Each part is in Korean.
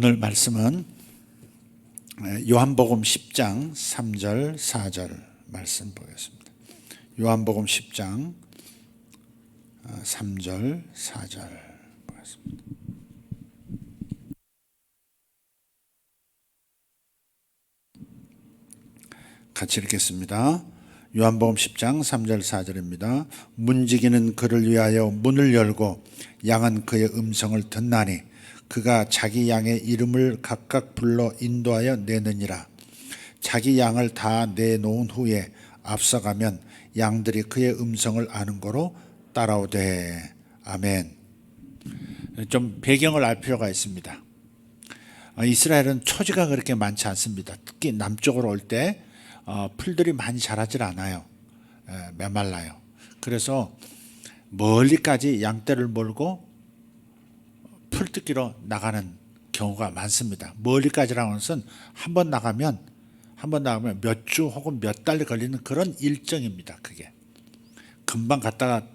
오늘 말씀은 요한복음 10장 3절 4절 말씀 보겠습니다. 요한복음 10장 3절 4절 보겠습니다. 같이 읽겠습니다. 요한복음 10장 3절 4절입니다. 문지기는 그를 위하여 문을 열고 양은 그의 음성을 듣나니 그가 자기 양의 이름을 각각 불러 인도하여 내느니라. 자기 양을 다 내놓은 후에 앞서가면 양들이 그의 음성을 아는 거로 따라오되. 아멘. 좀 배경을 알 필요가 있습니다. 이스라엘은 초지가 그렇게 많지 않습니다. 특히 남쪽으로 올 때 풀들이 많이 자라질 않아요. 메말라요. 그래서 멀리까지 양떼를 몰고 풀 뜯기로 나가는 경우가 많습니다. 멀리까지라는 것은 한 번 나가면 몇 주 혹은 몇 달 걸리는 그런 일정입니다. 그게 금방 갔다가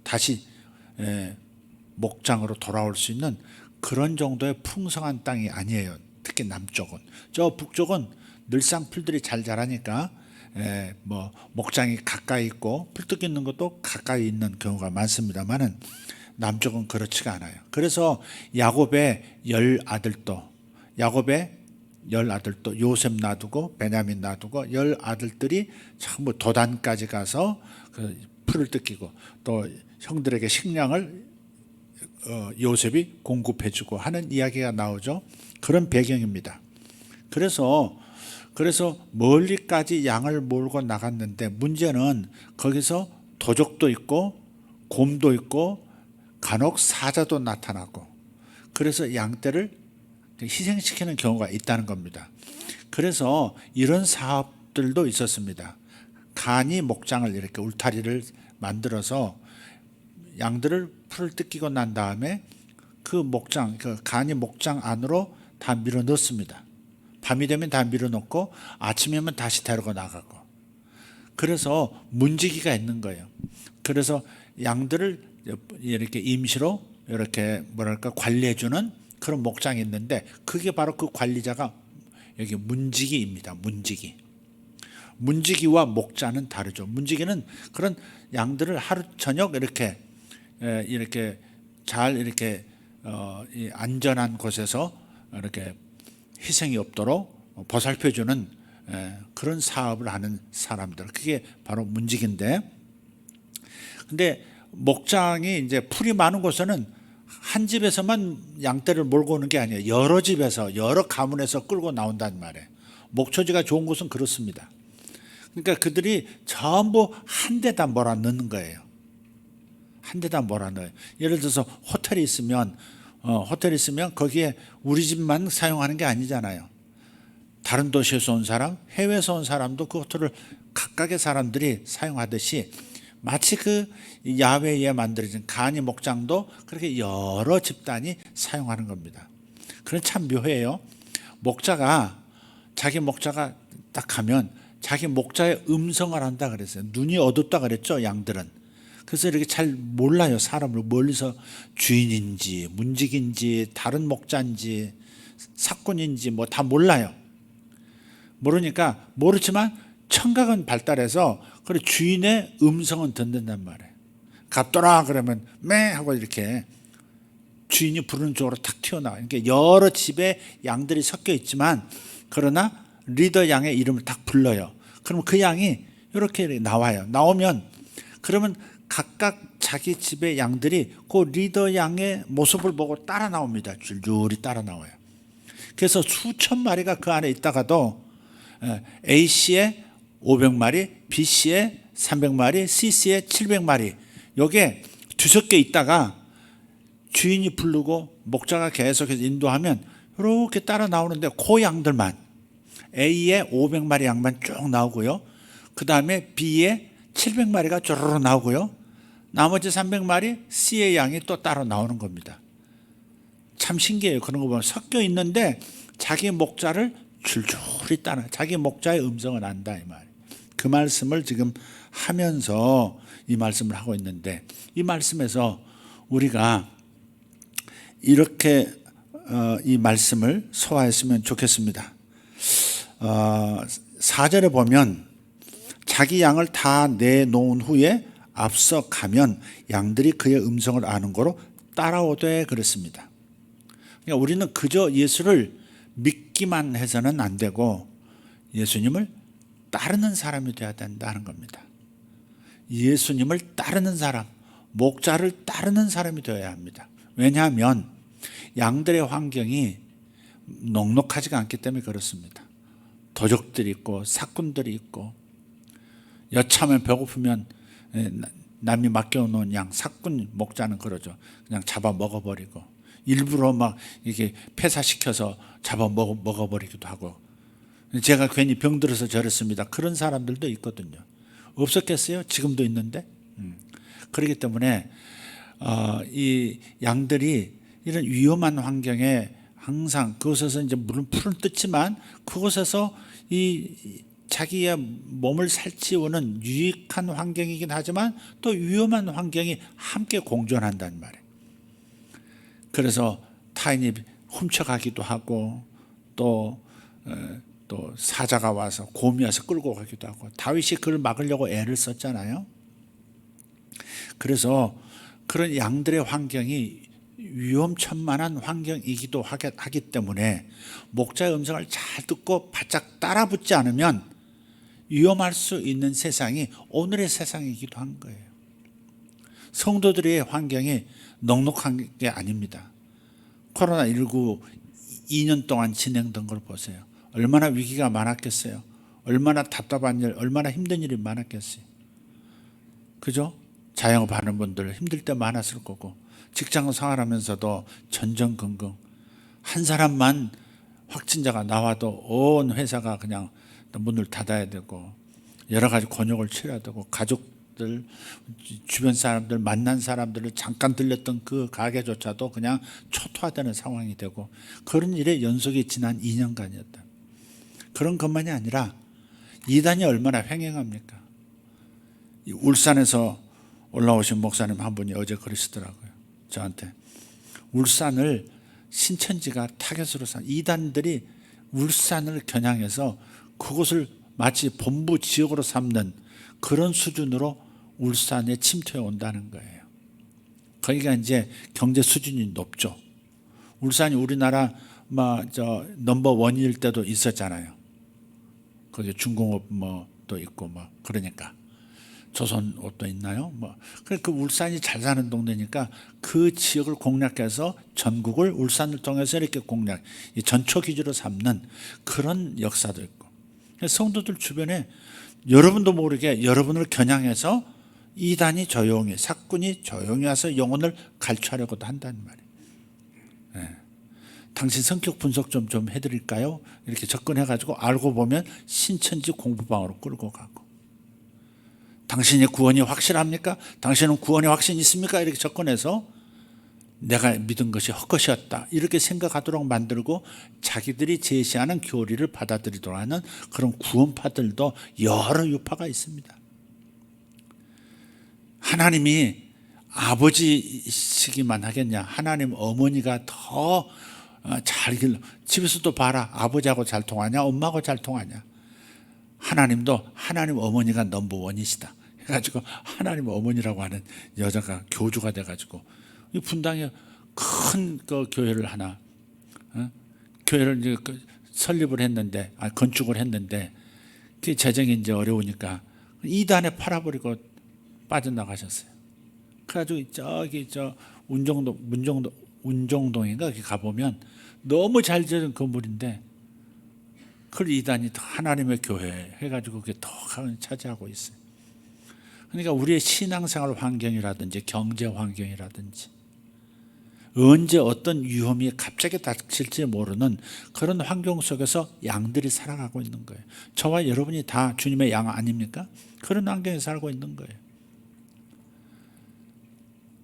다시 목장으로 돌아올 수 있는 그런 정도의 풍성한 땅이 아니에요. 특히 남쪽은. 저 북쪽은 늘상 풀들이 잘 자라니까 목장이 가까이 있고 풀 뜯기 있는 것도 가까이 있는 경우가 많습니다만은 남쪽은 그렇지가 않아요. 그래서 야곱의 열 아들도 요셉 놔두고 베냐민 놔두고 열 아들들이 전부 도단까지 가서 그 풀을 뜯기고 또 형들에게 식량을 요셉이 공급해주고 하는 이야기가 나오죠. 그런 배경입니다. 그래서 멀리까지 양을 몰고 나갔는데 문제는 거기서 도적도 있고 곰도 있고 간혹 사자도 나타나고 그래서 양떼를 희생시키는 경우가 있다는 겁니다. 그래서 이런 사업들도 있었습니다. 간이 목장을 이렇게 울타리를 만들어서 양들을 풀을 뜯기고 난 다음에 그 간이 목장 안으로 다 밀어 넣습니다. 밤이 되면 다 밀어 넣고 아침이면 다시 데리고 나가고. 그래서 문지기가 있는 거예요. 그래서 양들을 이렇게 임시로 이렇게 관리해주는 그런 목장이 있는데 그게 바로 그 관리자가 여기 문지기입니다. 문지기와 목자는 다르죠. 문지기는 그런 양들을 하루 저녁 이렇게 잘 이렇게 안전한 곳에서 이렇게 희생이 없도록 보살펴주는 그런 사업을 하는 사람들. 그게 바로 문지기인데, 근데 목장이 이제 풀이 많은 곳에는 한 집에서만 양떼를 몰고 오는 게 아니에요. 여러 집에서 여러 가문에서 끌고 나온단 말이에요. 목초지가 좋은 곳은 그렇습니다. 그러니까 그들이 전부 한 데다 몰아넣는 거예요. 한 데다 몰아넣어요. 예를 들어서 호텔이 있으면 거기에 우리 집만 사용하는 게 아니잖아요. 다른 도시에서 온 사람, 해외에서 온 사람도 그 호텔을 각각의 사람들이 사용하듯이 마치 그 야외에 만들어진 간이 목장도 그렇게 여러 집단이 사용하는 겁니다. 그건 참 묘해요. 자기 목자가 딱 가면 자기 목자의 음성을 한다 그랬어요. 눈이 어둡다 그랬죠, 양들은. 그래서 이렇게 잘 몰라요. 사람을 멀리서 주인인지 문직인지 다른 목자인지 사꾼인지 뭐 다 몰라요. 모르지만 청각은 발달해서 그래 주인의 음성은 듣는단 말이에요. 갔더라 그러면 매 하고 이렇게 주인이 부르는 쪽으로 탁 튀어나와요. 그러니까 여러 집에 양들이 섞여 있지만 그러나 리더 양의 이름을 딱 불러요. 그러면 그 양이 이렇게 나와요. 나오면 그러면 각각 자기 집의 양들이 그 리더 양의 모습을 보고 따라 나옵니다. 줄줄이 따라 나와요. 그래서 수천 마리가 그 안에 있다가도 A씨의 500마리, B씨의 300마리, C씨의 700마리 요게 뒤섞여 있다가 주인이 부르고 목자가 계속해서 인도하면 이렇게 따라 나오는데 그 양들만 A의 500마리 양만 쭉 나오고요. 그 다음에 B의 700마리가 쪼르르 나오고요. 나머지 300마리 C의 양이 또 따로 나오는 겁니다. 참 신기해요. 그런 거 보면 섞여 있는데 자기 목자를 줄줄이 따라 자기 목자의 음성을 안다 이 말. 그 말씀을 지금 하면서 이 말씀을 하고 있는데 이 말씀에서 우리가 이렇게 이 말씀을 소화했으면 좋겠습니다. 4절에 보면 자기 양을 다 내놓은 후에 앞서 가면 양들이 그의 음성을 아는 거로 따라오되 그랬습니다. 그러니까 우리는 그저 예수를 믿기만 해서는 안 되고 예수님을 따르는 사람이 되어야 된다는 겁니다. 예수님을 따르는 사람, 목자를 따르는 사람이 되어야 합니다. 왜냐하면 양들의 환경이 넉넉하지가 않기 때문에 그렇습니다. 도적들이 있고 사꾼들이 있고 여차하면 배고프면 남이 맡겨놓은 양, 사꾼 목자는 그러죠. 그냥 잡아 먹어버리고 일부러 막 이렇게 폐사시켜서 잡아 먹어버리기도 하고, 제가 괜히 병들어서 저랬습니다. 그런 사람들도 있거든요. 없었겠어요? 지금도 있는데. 그렇기 때문에 이 양들이 이런 위험한 환경에 항상 그곳에서 이제 물은 풀은 뜯지만 그곳에서 이 자기의 몸을 살찌우는 유익한 환경이긴 하지만 또 위험한 환경이 함께 공존한단 말이에요. 그래서 타인이 훔쳐가기도 하고 또 사자가 와서 곰이 와서 끌고 가기도 하고, 다윗이 그를 막으려고 애를 썼잖아요. 그래서 그런 양들의 환경이 위험천만한 환경이기도 하기 때문에 목자의 음성을 잘 듣고 바짝 따라붙지 않으면 위험할 수 있는 세상이 오늘의 세상이기도 한 거예요. 성도들의 환경이 넉넉한 게 아닙니다. 코로나19 2년 동안 진행된 걸 보세요. 얼마나 위기가 많았겠어요. 얼마나 답답한 일, 얼마나 힘든 일이 많았겠어요. 그죠? 자영업하는 분들 힘들 때 많았을 거고, 직장 생활하면서도 전전긍긍, 한 사람만 확진자가 나와도 온 회사가 그냥 문을 닫아야 되고 여러 가지 곤욕을 치러야 되고, 가족들, 주변 사람들, 만난 사람들을 잠깐 들렸던 그 가게조차도 그냥 초토화되는 상황이 되고, 그런 일의 연속이 지난 2년간이었다. 그런 것만이 아니라 이단이 얼마나 횡행합니까? 울산에서 올라오신 목사님 한 분이 어제 그러시더라고요. 저한테 울산을 신천지가 타겟으로 산 이단들이 울산을 겨냥해서 그곳을 마치 본부 지역으로 삼는 그런 수준으로 울산에 침투해 온다는 거예요. 거기가 이제 경제 수준이 높죠. 울산이 우리나라 넘버 원일 때도 있었잖아요. 거기 중공업 또 있고 그러니까 조선옷도 있나요? 그 울산이 잘 사는 동네니까 그 지역을 공략해서 전국을 울산을 통해서 이렇게 전초 기지로 삼는 그런 역사도 있고, 성도들 주변에 여러분도 모르게 여러분을 겨냥해서 이단이 조용히, 사꾼이 조용히 와서 영혼을 갈취하려고도 한다는 말이에요. 네. 당신 성격 분석 좀 해드릴까요? 이렇게 접근해가지고 알고 보면 신천지 공부방으로 끌고 가고, 당신의 구원이 확실합니까? 당신은 구원의 확신이 있습니까? 이렇게 접근해서 내가 믿은 것이 헛것이었다 이렇게 생각하도록 만들고, 자기들이 제시하는 교리를 받아들이도록 하는 그런 구원파들도 여러 유파가 있습니다. 하나님이 아버지시기만 하겠냐? 하나님 어머니가 더 잘 집에서도 봐라. 아버지하고 잘 통하냐? 엄마하고 잘 통하냐? 하나님도 하나님 어머니가 넘버원이시다 해가지고 하나님 어머니라고 하는 여자가 교주가 돼가지고 이 분당에 큰 교회를 하나, 교회를 이제 설립을 했는데, 건축을 했는데 그 재정이 이제 어려우니까 이단에 팔아버리고 빠져나가셨어요. 그래가지고 저기 운정동인가 거기 가보면 너무 잘 지은 건물인데 그걸 이단이 하나님의 교회 해가지고 그게 더 차지하고 있어요. 그러니까 우리의 신앙생활 환경이라든지 경제 환경이라든지 언제 어떤 위험이 갑자기 닥칠지 모르는 그런 환경 속에서 양들이 살아가고 있는 거예요. 저와 여러분이 다 주님의 양 아닙니까? 그런 환경에 살고 있는 거예요.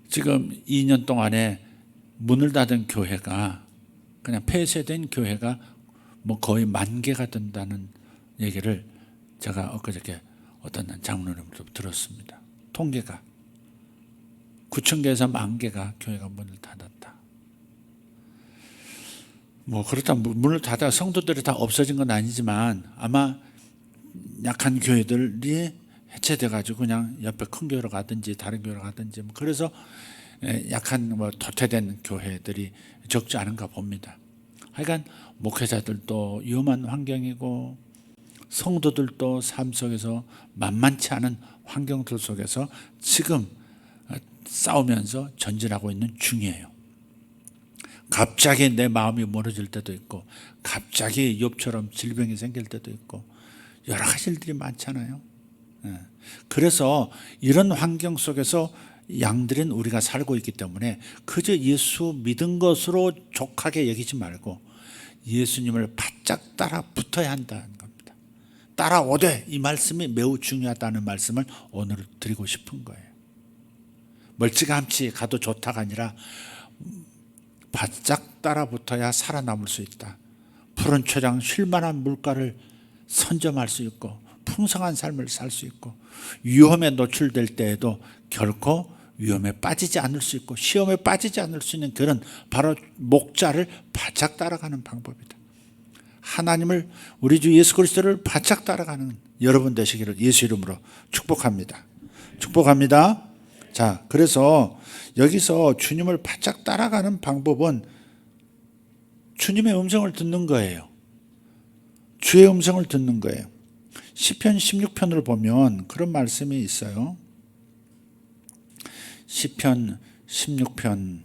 지금 2년 동안에 문을 닫은 교회가, 그냥 폐쇄된 교회가 거의 10,000개가 된다는 얘기를 제가 엊그저께 어떤 장로님으로부터 들었습니다. 통계가 9,000개에서 10,000개가 교회가 문을 닫았다. 뭐 그렇다 문을 닫아 성도들이 다 없어진 건 아니지만 아마 약한 교회들이 해체돼 가지고 그냥 옆에 큰 교회로 가든지 다른 교회로 가든지 그래서 약한 뭐 도태된 교회들이 적지 않은가 봅니다. 하여간 목회자들도 위험한 환경이고 성도들도 삶 속에서 만만치 않은 환경들 속에서 지금 싸우면서 전진하고 있는 중이에요. 갑자기 내 마음이 멀어질 때도 있고 갑자기 욥처럼 질병이 생길 때도 있고 여러 가지 일들이 많잖아요. 그래서 이런 환경 속에서 양들인 우리가 살고 있기 때문에 그저 예수 믿은 것으로 족하게 여기지 말고 예수님을 바짝 따라 붙어야 한다는 겁니다. 따라오되 이 말씀이 매우 중요하다는 말씀을 오늘 드리고 싶은 거예요. 멀찌감치 가도 좋다가 아니라 바짝 따라 붙어야 살아남을 수 있다. 푸른 초장 쉴만한 물가를 선점할 수 있고 풍성한 삶을 살 수 있고 위험에 노출될 때에도 결코 위험에 빠지지 않을 수 있고 시험에 빠지지 않을 수 있는 그런 바로 목자를 바짝 따라가는 방법이다. 하나님을 우리 주 예수 그리스도를 바짝 따라가는 여러분 되시기를 예수 이름으로 축복합니다. 축복합니다. 자, 그래서 여기서 주님을 바짝 따라가는 방법은 주님의 음성을 듣는 거예요. 주의 음성을 듣는 거예요. 시편 16편을 보면 그런 말씀이 있어요. 시편 16편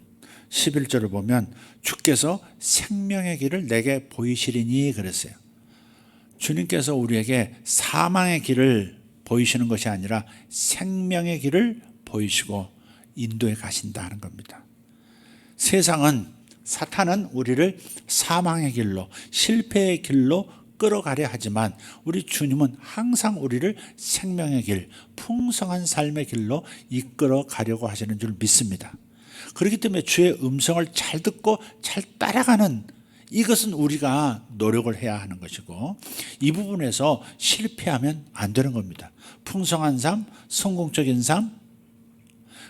11절을 보면 주께서 생명의 길을 내게 보이시리니 그랬어요. 주님께서 우리에게 사망의 길을 보이시는 것이 아니라 생명의 길을 보이시고 인도해 가신다는 겁니다. 세상은 사탄은 우리를 사망의 길로 실패의 길로 끌어가려 하지만 우리 주님은 항상 우리를 생명의 길, 풍성한 삶의 길로 이끌어 가려고 하시는 줄 믿습니다. 그렇기 때문에 주의 음성을 잘 듣고 잘 따라가는 이것은 우리가 노력을 해야 하는 것이고 이 부분에서 실패하면 안 되는 겁니다. 풍성한 삶, 성공적인 삶,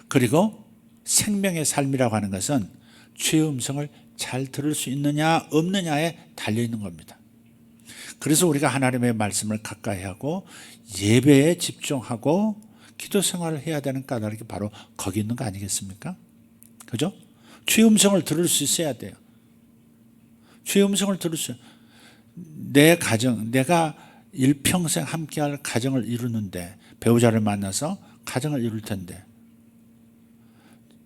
그리고 생명의 삶이라고 하는 것은 주의 음성을 잘 들을 수 있느냐 없느냐에 달려있는 겁니다. 그래서 우리가 하나님의 말씀을 가까이 하고 예배에 집중하고 기도 생활을 해야 되는 까닭이 바로 거기 있는 거 아니겠습니까? 그죠? 주의 음성을 들을 수 있어야 돼요. 주의 음성을 들을 수, 내 가정, 내가 일평생 함께할 가정을 이루는데 배우자를 만나서 가정을 이룰 텐데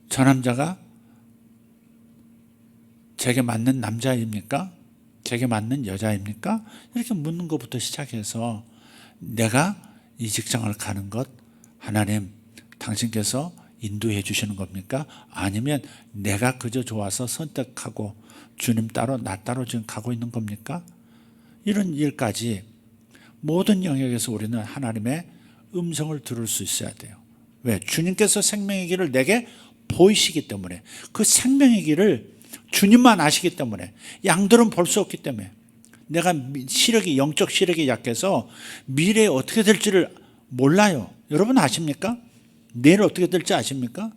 저 남자가 제게 맞는 남자입니까? 제게 맞는 여자입니까? 이렇게 묻는 것부터 시작해서 내가 이 직장을 가는 것 하나님 당신께서 인도해 주시는 겁니까? 아니면 내가 그저 좋아서 선택하고 주님 따로 나 따로 지금 가고 있는 겁니까? 이런 일까지 모든 영역에서 우리는 하나님의 음성을 들을 수 있어야 돼요. 왜? 주님께서 생명의 길을 내게 보이시기 때문에 그 생명의 길을 주님만 아시기 때문에 양들은 볼 수 없기 때문에 내가 시력이 영적 시력이 약해서 미래에 어떻게 될지를 몰라요. 여러분 아십니까? 내일 어떻게 될지 아십니까?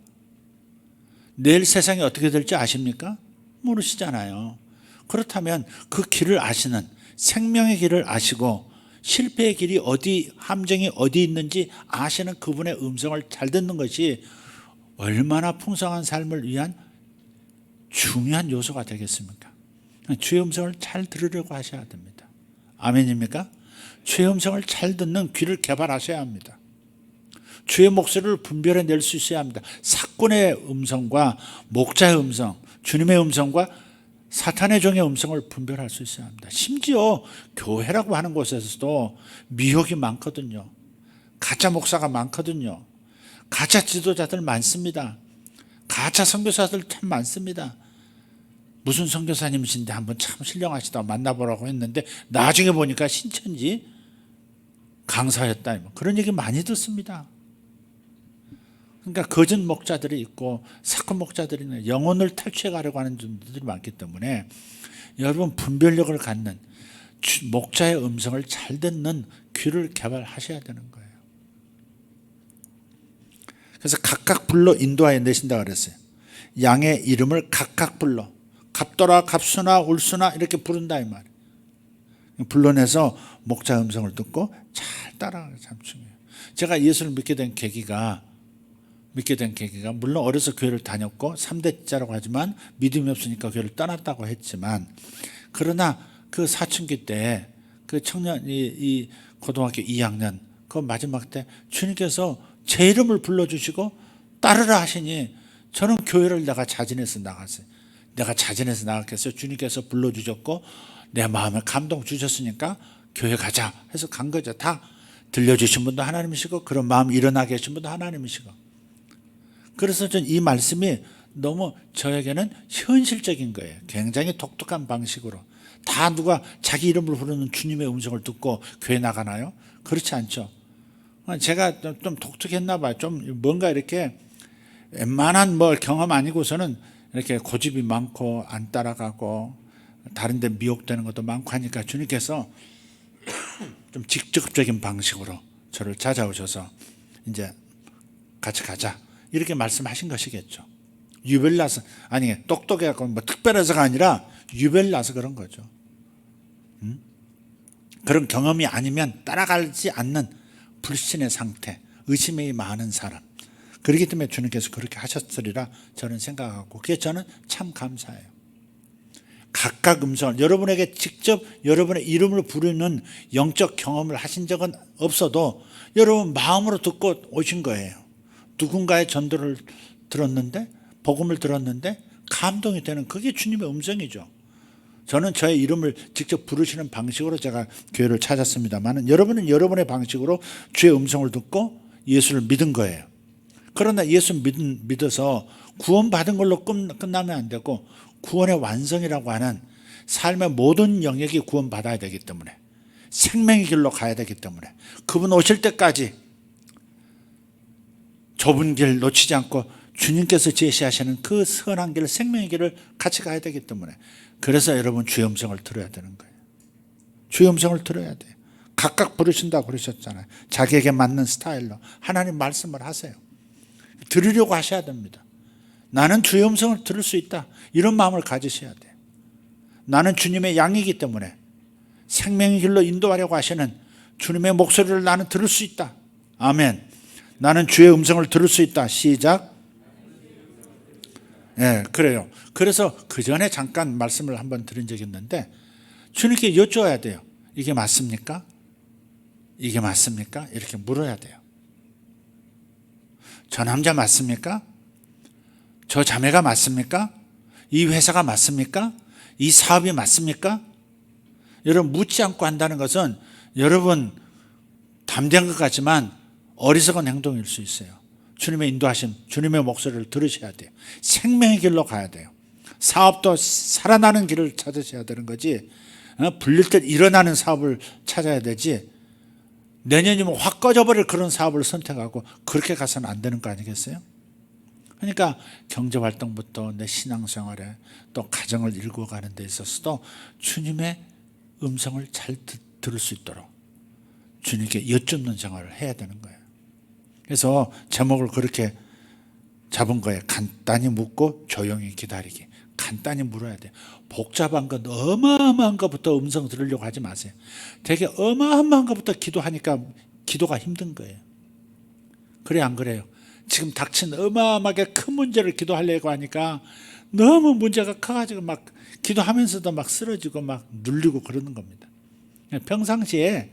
내일 세상이 어떻게 될지 아십니까? 모르시잖아요. 그렇다면 그 길을 아시는 생명의 길을 아시고 실패의 길이 어디 함정이 어디 있는지 아시는 그분의 음성을 잘 듣는 것이 얼마나 풍성한 삶을 위한 중요한 요소가 되겠습니까? 주의 음성을 잘 들으려고 하셔야 됩니다. 아멘입니까? 주의 음성을 잘 듣는 귀를 개발하셔야 합니다. 주의 목소리를 분별해낼 수 있어야 합니다. 사꾼의 음성과 목자의 음성, 주님의 음성과 사탄의 종의 음성을 분별할 수 있어야 합니다. 심지어 교회라고 하는 곳에서도 미혹이 많거든요. 가짜 목사가 많거든요. 가짜 지도자들 많습니다. 가짜 선교사들 참 많습니다. 무슨 선교사님이신데 한번 참 신령하시다 만나보라고 했는데 나중에 보니까 신천지 강사였다. 그런 얘기 많이 듣습니다. 그러니까 거짓 목자들이 있고 사건 목자들이 영혼을 탈취해 가려고 하는 분들이 많기 때문에 여러분 분별력을 갖는 목자의 음성을 잘 듣는 귀를 개발하셔야 되는 거예요. 그래서 각각 불러 인도하여 내신다고 그랬어요. 양의 이름을 각각 불러 갑돌아, 갑수나, 울수나 이렇게 부른다 이 말이에요. 불러내서 목자 음성을 듣고 잘 따라가는 게 참 중요해요. 제가 예수를 믿게 된 계기가 물론 어려서 교회를 다녔고 3대자라고 하지만 믿음이 없으니까 교회를 떠났다고 했지만, 그러나 그 사춘기 때 그 청년이 고등학교 2학년 그 마지막 때 주님께서 제 이름을 불러주시고 따르라 하시니 저는 교회를 내가 자진해서 나갔어요. 내가 자진해서 나갔겠어요. 주님께서 불러주셨고 내 마음에 감동 주셨으니까 교회 가자 해서 간 거죠. 다 들려주신 분도 하나님이시고 그런 마음 일어나게 하신 분도 하나님이시고. 그래서 전 이 말씀이 너무 저에게는 현실적인 거예요. 굉장히 독특한 방식으로. 다 누가 자기 이름을 부르는 주님의 음성을 듣고 교회 나가나요? 그렇지 않죠. 제가 좀 독특했나 봐요. 좀 뭔가 이렇게 웬만한 뭐 경험 아니고서는 이렇게 고집이 많고 안 따라가고 다른 데 미혹되는 것도 많고 하니까 주님께서 좀 직접적인 방식으로 저를 찾아오셔서 이제 같이 가자 이렇게 말씀하신 것이겠죠. 유별나서, 아니 똑똑해갖고 뭐 특별해서가 아니라 유별나서 그런 거죠. 그런 경험이 아니면 따라가지 않는 불신의 상태, 의심이 많은 사람. 그렇기 때문에 주님께서 그렇게 하셨으리라 저는 생각하고, 그게 저는 참 감사해요. 각각 음성을, 여러분에게 직접 여러분의 이름을 부르는 영적 경험을 하신 적은 없어도 여러분 마음으로 듣고 오신 거예요. 누군가의 전도를 들었는데, 복음을 들었는데 감동이 되는, 그게 주님의 음성이죠. 저는 저의 이름을 직접 부르시는 방식으로 제가 교회를 찾았습니다만, 여러분은 여러분의 방식으로 주의 음성을 듣고 예수를 믿은 거예요. 그러나 예수 믿어서 구원받은 걸로 끝나면 안 되고, 구원의 완성이라고 하는 삶의 모든 영역이 구원받아야 되기 때문에, 생명의 길로 가야 되기 때문에, 그분 오실 때까지 좁은 길 놓치지 않고 주님께서 제시하시는 그 선한 길, 생명의 길을 같이 가야 되기 때문에, 그래서 여러분 주의 음성을 들어야 되는 거예요. 주의 음성을 들어야 돼요. 각각 부르신다고 그러셨잖아요. 자기에게 맞는 스타일로 하나님 말씀을 하세요. 들으려고 하셔야 됩니다. 나는 주의 음성을 들을 수 있다, 이런 마음을 가지셔야 돼요. 나는 주님의 양이기 때문에 생명의 길로 인도하려고 하시는 주님의 목소리를 나는 들을 수 있다. 아멘. 나는 주의 음성을 들을 수 있다. 시작. 그래요. 그래서 그 전에 잠깐 말씀을 한번 드린 적이 있는데, 주님께 여쭤야 돼요. 이게 맞습니까? 이게 맞습니까? 이렇게 물어야 돼요. 저 남자 맞습니까? 저 자매가 맞습니까? 이 회사가 맞습니까? 이 사업이 맞습니까? 여러분, 묻지 않고 한다는 것은 여러분 담대한 것 같지만 어리석은 행동일 수 있어요. 주님의 인도하심, 주님의 목소리를 들으셔야 돼요. 생명의 길로 가야 돼요. 사업도 살아나는 길을 찾으셔야 되는 거지, 불릴 때 일어나는 사업을 찾아야 되지, 내년이면 확 꺼져버릴 그런 사업을 선택하고 그렇게 가서는 안 되는 거 아니겠어요? 그러니까 경제활동부터 내 신앙생활에 또 가정을 일구어가는 데 있어서도 주님의 음성을 잘 들을 수 있도록 주님께 여쭙는 생활을 해야 되는 거예요. 그래서 제목을 그렇게 잡은 거예요. 간단히 묻고 조용히 기다리기. 간단히 물어야 돼요. 복잡한 것, 어마어마한 것부터 음성 들으려고 하지 마세요. 되게 어마어마한 것부터 기도하니까 기도가 힘든 거예요. 그래 안 그래요? 지금 닥친 어마어마하게 큰 문제를 기도하려고 하니까 너무 문제가 커가지고 막 기도하면서도 막 쓰러지고 막 눌리고 그러는 겁니다. 평상시에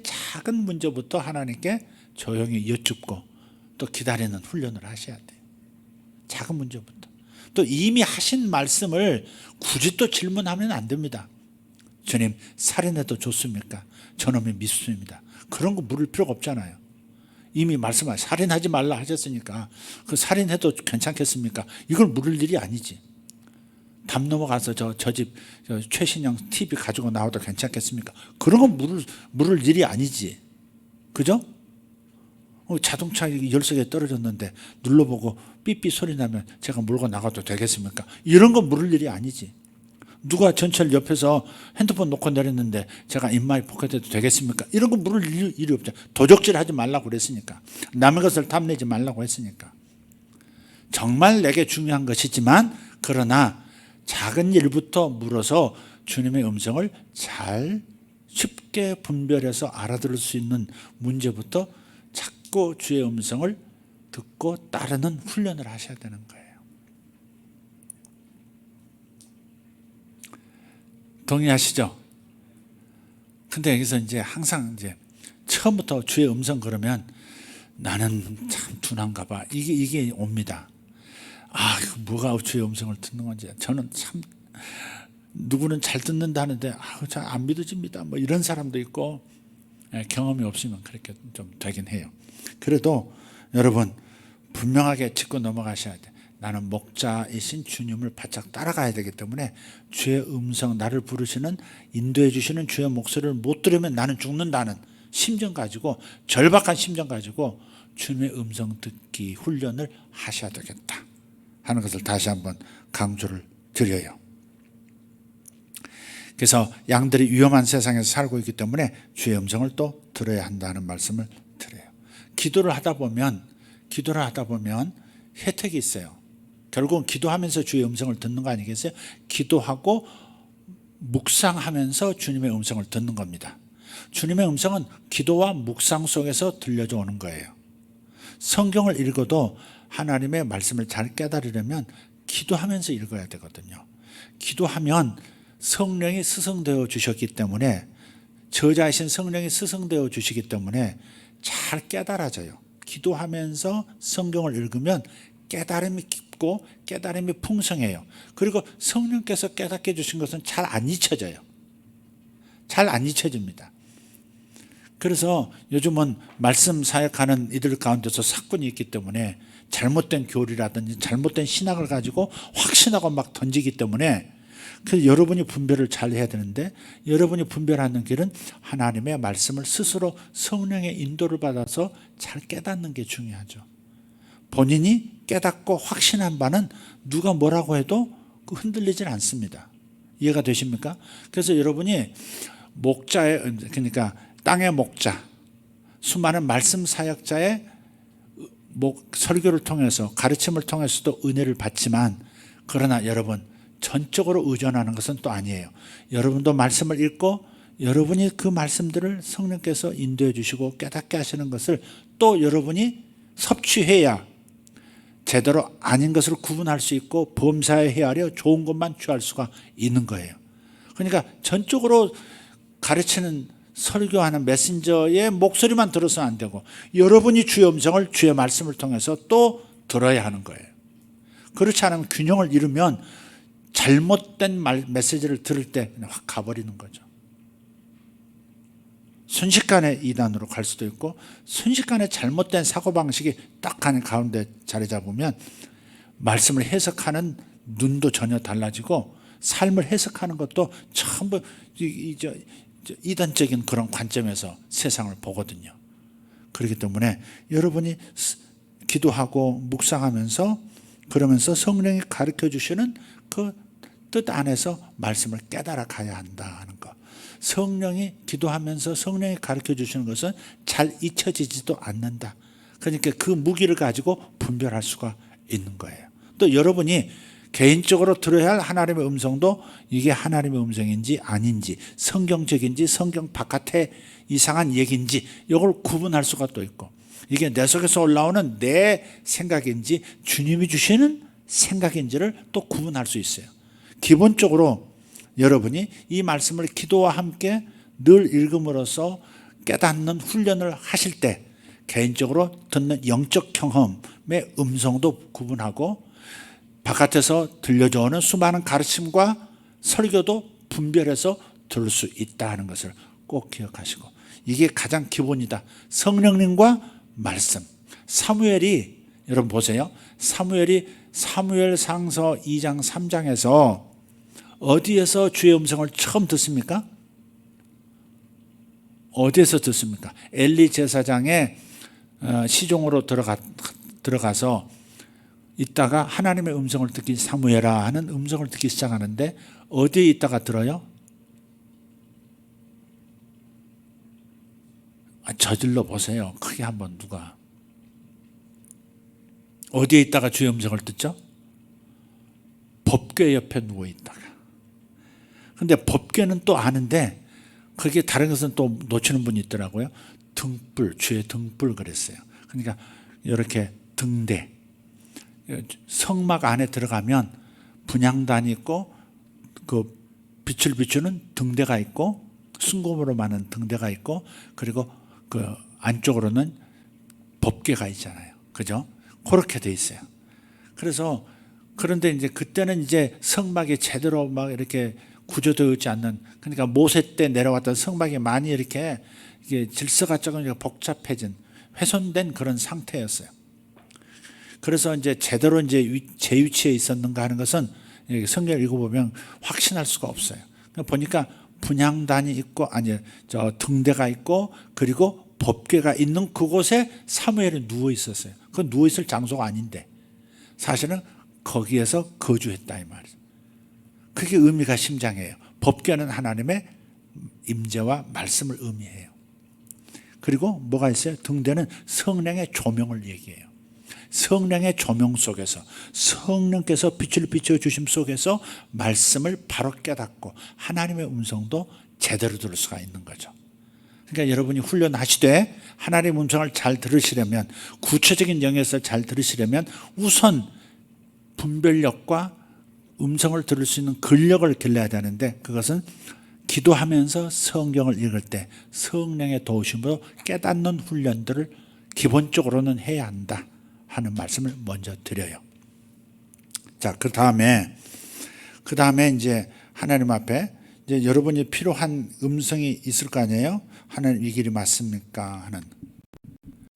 작은 문제부터 하나님께 조용히 여쭙고 또 기다리는 훈련을 하셔야 돼요. 작은 문제부터. 또 이미 하신 말씀을 굳이 또 질문하면 안 됩니다. 주님, 살인해도 좋습니까? 저놈이 믿습니다. 그런 거 물을 필요가 없잖아요. 이미 말씀하신, 살인하지 말라 하셨으니까 그 살인해도 괜찮겠습니까? 이걸 물을 일이 아니지. 담 넘어가서 저 집 최신형 TV 가지고 나와도 괜찮겠습니까? 그런 건 물을 일이 아니지. 그죠? 자동차 열쇠가 떨어졌는데 눌러보고 삐삐 소리 나면 제가 물고 나가도 되겠습니까? 이런 건 물을 일이 아니지. 누가 전철 옆에서 핸드폰 놓고 내렸는데 제가 인마이 포켓해도 되겠습니까? 이런 건 물을 일이 없죠. 도적질 하지 말라고 그랬으니까. 남의 것을 탐내지 말라고 했으니까. 정말 내게 중요한 것이지만, 그러나 작은 일부터 물어서 주님의 음성을 잘 쉽게 분별해서 알아들을 수 있는 문제부터 자꾸 주의 음성을 듣고 따르는 훈련을 하셔야 되는 거예요. 동의하시죠? 근데 여기서 이제 항상 이제 처음부터 주의 음성 그러면 나는 참 둔한가 봐. 이게 옵니다. 아, 뭐가 주의 음성을 듣는 건지. 저는 참 누구는 잘 듣는다는데 잘 안 믿어집니다. 뭐 이런 사람도 있고, 경험이 없으면 그렇게 좀 되긴 해요. 그래도 여러분 분명하게 짚고 넘어가셔야 돼. 나는 목자이신 주님을 바짝 따라가야 되기 때문에 주의 음성, 나를 부르시는, 인도해 주시는 주의 목소리를 못 들으면 나는 죽는다는 심정 가지고, 절박한 심정 가지고 주님의 음성 듣기 훈련을 하셔야 되겠다 하는 것을 다시 한번 강조를 드려요. 그래서 양들이 위험한 세상에서 살고 있기 때문에 주의 음성을 또 들어야 한다는 말씀을 드려요. 기도를 하다 보면 혜택이 있어요. 결국은 기도하면서 주의 음성을 듣는 거 아니겠어요? 기도하고 묵상하면서 주님의 음성을 듣는 겁니다. 주님의 음성은 기도와 묵상 속에서 들려져 오는 거예요. 성경을 읽어도 하나님의 말씀을 잘 깨달으려면 기도하면서 읽어야 되거든요. 기도하면 성령이 스승되어 주셨기 때문에, 저자이신 성령이 스승되어 주시기 때문에 잘 깨달아져요. 기도하면서 성경을 읽으면 깨달음이 깊고 깨달음이 풍성해요. 그리고 성령께서 깨닫게 해주신 것은 잘 안 잊혀져요. 잘 안 잊혀집니다. 그래서 요즘은 말씀 사역하는 이들 가운데서 사건이 있기 때문에 잘못된 교리라든지 잘못된 신학을 가지고 확신하고 막 던지기 때문에, 그래서 여러분이 분별을 잘 해야 되는데, 여러분이 분별하는 길은 하나님의 말씀을 스스로 성령의 인도를 받아서 잘 깨닫는 게 중요하죠. 본인이 깨닫고 확신한 바는 누가 뭐라고 해도 흔들리질 않습니다. 이해가 되십니까? 그래서 여러분이 목자의, 그러니까 땅의 목자, 수많은 말씀 사역자의 설교를 통해서, 가르침을 통해서도 은혜를 받지만, 그러나 여러분 전적으로 의존하는 것은 또 아니에요. 여러분도 말씀을 읽고 여러분이 그 말씀들을 성령께서 인도해 주시고 깨닫게 하시는 것을 또 여러분이 섭취해야 제대로 아닌 것을 구분할 수 있고 범사에 헤아려 좋은 것만 취할 수가 있는 거예요. 그러니까 전적으로 가르치는, 설교하는 메신저의 목소리만 들어서는 안 되고, 여러분이 주의 음성을 주의 말씀을 통해서 또 들어야 하는 거예요. 그렇지 않으면 균형을 잃으면 잘못된 메시지를 들을 때 그냥 확 가버리는 거죠. 순식간에 이단으로 갈 수도 있고, 순식간에 잘못된 사고방식이 딱 하는 가운데 자리 잡으면 말씀을 해석하는 눈도 전혀 달라지고, 삶을 해석하는 것도 전부 이단적인 그런 관점에서 세상을 보거든요. 그렇기 때문에 여러분이 기도하고 묵상하면서, 그러면서 성령이 가르쳐 주시는 그 뜻 안에서 말씀을 깨달아 가야 한다는 것. 성령이, 기도하면서 성령이 가르쳐 주시는 것은 잘 잊혀지지도 않는다. 그러니까 그 무기를 가지고 분별할 수가 있는 거예요. 또 여러분이 개인적으로 들어야 할 하나님의 음성도 이게 하나님의 음성인지 아닌지, 성경적인지 성경 바깥의 이상한 얘기인지, 이걸 구분할 수가 또 있고, 이게 내 속에서 올라오는 내 생각인지 주님이 주시는 생각인지를 또 구분할 수 있어요. 기본적으로 여러분이 이 말씀을 기도와 함께 늘 읽음으로써 깨닫는 훈련을 하실 때, 개인적으로 듣는 영적 경험의 음성도 구분하고 바깥에서 들려져 오는 수많은 가르침과 설교도 분별해서 들을 수 있다는 것을 꼭 기억하시고, 이게 가장 기본이다. 성령님과 말씀. 사무엘이, 여러분 보세요. 사무엘상서 2장 3장에서 어디에서 주의 음성을 처음 듣습니까? 어디에서 듣습니까? 엘리 제사장의 시종으로 들어가서 있다가 하나님의 음성을 듣기, 사무엘아 하는 음성을 듣기 시작하는데, 어디에 있다가 들어요? 저질러 보세요. 크게 한번 누가. 어디에 있다가 주의 음성을 듣죠? 법궤 옆에 누워 있다가. 근데 법궤는 또 아는데 그게 다른 것은 또 놓치는 분이 있더라고요. 등불, 주의 등불 그랬어요. 그러니까 이렇게 등대, 성막 안에 들어가면 분향단이 있고 그 빛을 비추는 등대가 있고 순금으로 많은 등대가 있고 그리고 그 안쪽으로는 법궤가 있잖아요. 그죠? 그렇게 돼 있어요. 그래서 그런데 이제 그때는 이제 성막이 제대로 막 이렇게 구조되어 있지 않는, 그러니까 모세 때 내려왔던 성막이 많이 이렇게 이게 질서가 조금 복잡해진 훼손된 그런 상태였어요. 그래서 이제 제대로 이제 제 위치에 있었는가 하는 것은 성경을 읽어보면 확신할 수가 없어요. 보니까 분향단이 있고 아니 저 등대가 있고 그리고 법궤가 있는 그곳에 사무엘이 누워 있었어요. 그 누워 있을 장소가 아닌데 사실은 거기에서 거주했다 이 말이죠. 그게 의미가 심장해요. 법궤는 하나님의 임재와 말씀을 의미해요. 그리고 뭐가 있어요? 등대는 성령의 조명을 얘기해요. 성령의 조명 속에서 성령께서 빛을 비춰주심 속에서 말씀을 바로 깨닫고 하나님의 음성도 제대로 들을 수가 있는 거죠. 그러니까 여러분이 훈련하시되 하나님의 음성을 잘 들으시려면, 구체적인 영역에서 잘 들으시려면 우선 분별력과 음성을 들을 수 있는 근력을 길러야 되는데, 그것은 기도하면서 성경을 읽을 때 성령의 도우심으로 깨닫는 훈련들을 기본적으로는 해야 한다 하는 말씀을 먼저 드려요. 자, 그 다음에 이제 하나님 앞에 이제 여러분이 필요한 음성이 있을 거 아니에요? 하나님 이 길이 맞습니까? 하는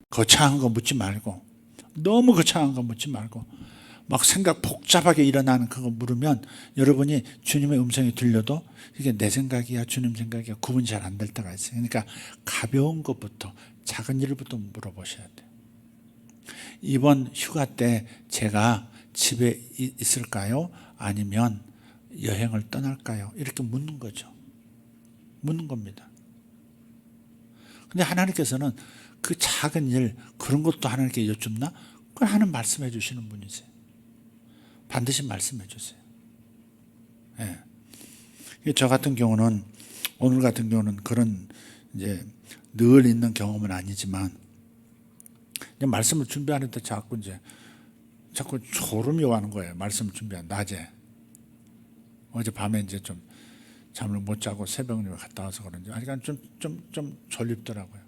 거창한 거 묻지 말고, 너무 거창한 거 묻지 말고 막 생각 복잡하게 일어나는 그거 물으면 여러분이 주님의 음성이 들려도 이게 내 생각이야 주님 생각이야 구분이 잘 안 될 때가 있어요. 그러니까 가벼운 것부터 작은 일부터 물어보셔야 돼요. 이번 휴가 때 제가 집에 있을까요? 아니면 여행을 떠날까요? 이렇게 묻는 거죠. 묻는 겁니다. 근데 하나님께서는 그 작은 일, 그런 것도 하나님께 여쭙나? 그걸 하나님 말씀해 주시는 분이세요. 반드시 말씀해 주세요. 예. 저 같은 경우는, 오늘 같은 경우는 그런 이제 늘 있는 경험은 아니지만, 말씀을 준비하는데 자꾸 졸음이 오는 거예요. 말씀을 준비한 낮에. 어제 밤에 이제 좀 잠을 못 자고 새벽녘에 갔다 와서 그런지 아직은 좀 졸립더라고요.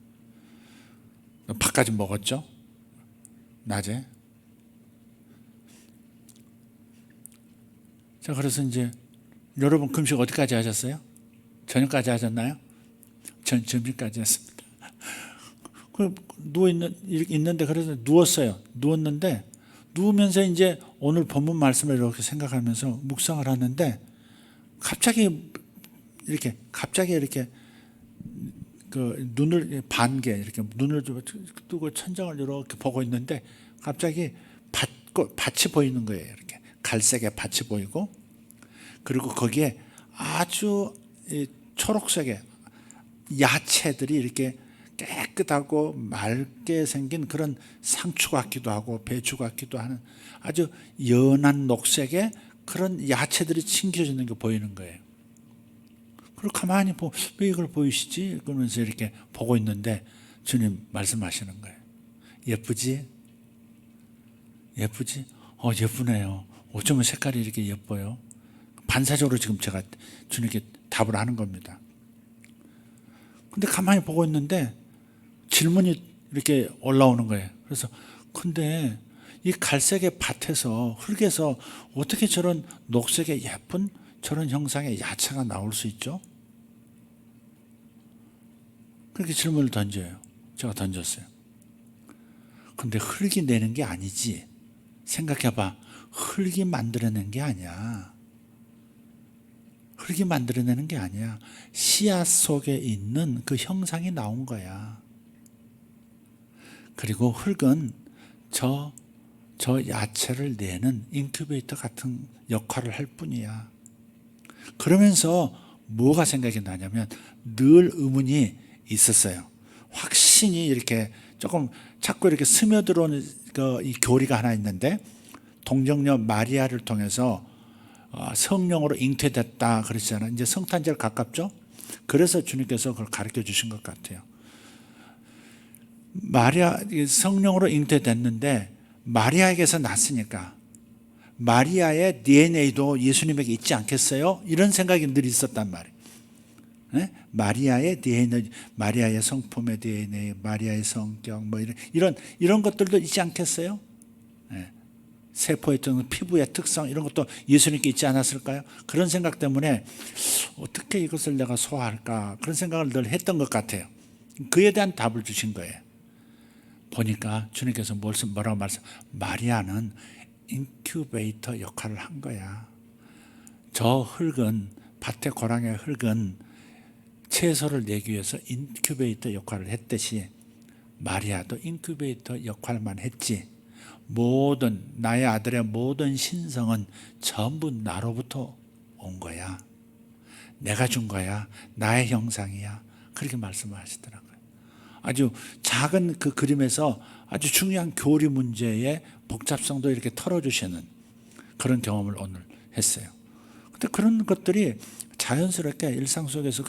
밥까지 먹었죠? 낮에. 자, 그래서 이제 여러분 금식 어디까지 하셨어요? 저녁까지 하셨나요? 전 점심까지 했습니다. 있는데 그래서 누웠어요. 누웠는데 누우면서 이제 오늘 본문 말씀을 이렇게 생각하면서 묵상을 하는데 갑자기 이렇게 그 눈을 반개 이렇게 눈을 뜨고 천장을 이렇게 보고 있는데 갑자기 밭이 보이는 거예요. 이렇게 갈색의 밭이 보이고 그리고 거기에 아주 초록색의 야채들이 이렇게 깨끗하고 맑게 생긴 그런 상추 같기도 하고 배추 같기도 하는 아주 연한 녹색의 그런 야채들이 심겨지는 게 보이는 거예요. 그리고 가만히 왜 이걸 보이시지? 그러면서 이렇게 보고 있는데 주님 말씀하시는 거예요. 예쁘지? 예쁘지? 예쁘네요. 어쩌면 색깔이 이렇게 예뻐요. 반사적으로 지금 제가 주님께 답을 하는 겁니다. 근데 가만히 보고 있는데 질문이 이렇게 올라오는 거예요. 그래서 근데 이 갈색의 밭에서 흙에서 어떻게 저런 녹색의 예쁜 저런 형상의 야채가 나올 수 있죠? 그렇게 질문을 던져요. 제가 던졌어요. 근데 흙이 내는 게 아니지. 생각해봐. 흙이 만들어낸 게 아니야. 흙이 만들어내는 게 아니야. 씨앗 속에 있는 그 형상이 나온 거야. 그리고 흙은 저 야채를 내는 인큐베이터 같은 역할을 할 뿐이야. 그러면서 뭐가 생각이 나냐면 늘 의문이 있었어요. 확신이 이렇게 조금 자꾸 이렇게 스며들어오는 이 교리가 하나 있는데 동정녀 마리아를 통해서 성령으로 잉태됐다 그러잖아요. 이제 성탄절 가깝죠. 그래서 주님께서 그걸 가르쳐 주신 것 같아요. 마리아 성령으로 잉태됐는데 마리아에게서 났으니까 마리아의 DNA도 예수님에게 있지 않겠어요? 이런 생각이 늘 있었단 말이에요. 네? 마리아의 DNA, 마리아의 성품의 DNA, 마리아의 성격, 뭐 이런 것들도 있지 않겠어요? 네. 세포의 특성, 피부의 특성 이런 것도 예수님께 있지 않았을까요? 그런 생각 때문에 어떻게 이것을 내가 소화할까 그런 생각을 늘 했던 것 같아요. 그에 대한 답을 주신 거예요. 보니까 주님께서 뭐라고 말씀? 마리아는 인큐베이터 역할을 한 거야. 저 흙은 밭의 고랑의 흙은 채소를 내기 위해서 인큐베이터 역할을 했듯이 마리아도 인큐베이터 역할만 했지. 모든 나의 아들의 모든 신성은 전부 나로부터 온 거야. 내가 준 거야. 나의 형상이야. 그렇게 말씀하시더라고요. 아주 작은 그 그림에서 아주 중요한 교리 문제의 복잡성도 이렇게 털어주시는 그런 경험을 오늘 했어요. 근데 그런 것들이 자연스럽게 일상 속에서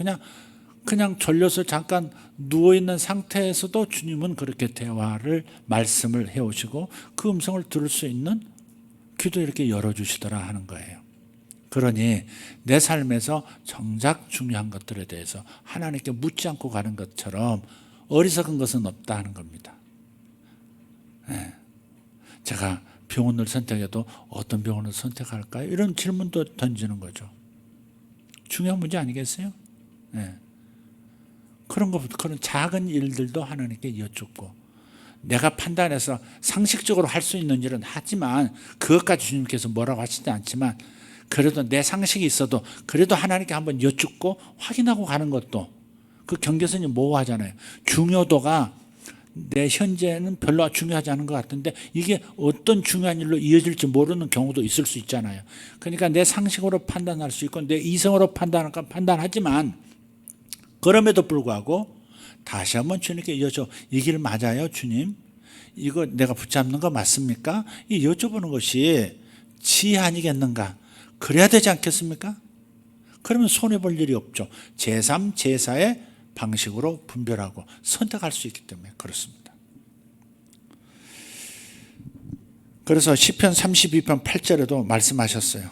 그냥 졸려서 잠깐 누워있는 상태에서도 주님은 그렇게 대화를 말씀을 해오시고 그 음성을 들을 수 있는 귀도 이렇게 열어주시더라 하는 거예요. 그러니 내 삶에서 정작 중요한 것들에 대해서 하나님께 묻지 않고 가는 것처럼 어리석은 것은 없다 하는 겁니다. 네. 제가 병원을 선택해도 어떤 병원을 선택할까요? 이런 질문도 던지는 거죠. 중요한 문제 아니겠어요? 네. 그런 작은 일들도 하나님께 여쭙고 내가 판단해서 상식적으로 할 수 있는 일은 하지만 그것까지 주님께서 뭐라고 하시지 않지만 그래도 내 상식이 있어도 그래도 하나님께 한번 여쭙고 확인하고 가는 것도 그 경계선이 모호하잖아요. 중요도가 내 현재는 별로 중요하지 않은 것 같은데 이게 어떤 중요한 일로 이어질지 모르는 경우도 있을 수 있잖아요. 그러니까 내 상식으로 판단할 수 있고 내 이성으로 판단하지만 그럼에도 불구하고 다시 한번 주님께 여쭤 이 길 맞아요 주님? 이거 내가 붙잡는 거 맞습니까? 이 여쭤보는 것이 지혜 아니겠는가? 그래야 되지 않겠습니까? 그러면 손해볼 일이 없죠. 제3, 제4의 방식으로 분별하고 선택할 수 있기 때문에 그렇습니다. 그래서 시편 32편 8절에도 말씀하셨어요.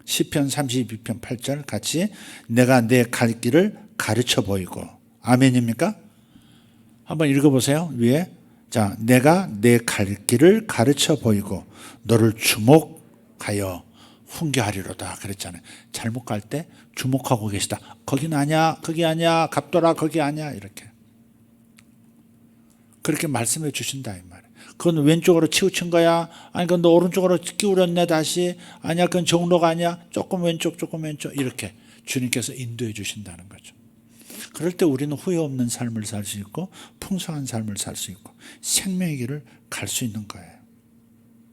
시편 32편 8절 같이 내가 내 갈 길을 가르쳐 보이고 아멘입니까? 한번 읽어보세요. 위에 자 내가 내 갈 길을 가르쳐 보이고 너를 주목하여 훈계하리로다 그랬잖아요. 잘못 갈 때 주목하고 계시다. 거긴 아니야, 거기 아니야, 갑돌아 거기 아니야 이렇게 그렇게 말씀해 주신다 이 말이에요. 그건 왼쪽으로 치우친 거야? 아니 그건 너 오른쪽으로 기울였네 다시? 아니야 그건 정로가 아니야? 조금 왼쪽 이렇게 주님께서 인도해 주신다는 거죠. 그럴 때 우리는 후회 없는 삶을 살 수 있고 풍성한 삶을 살 수 있고 생명의 길을 갈 수 있는 거예요.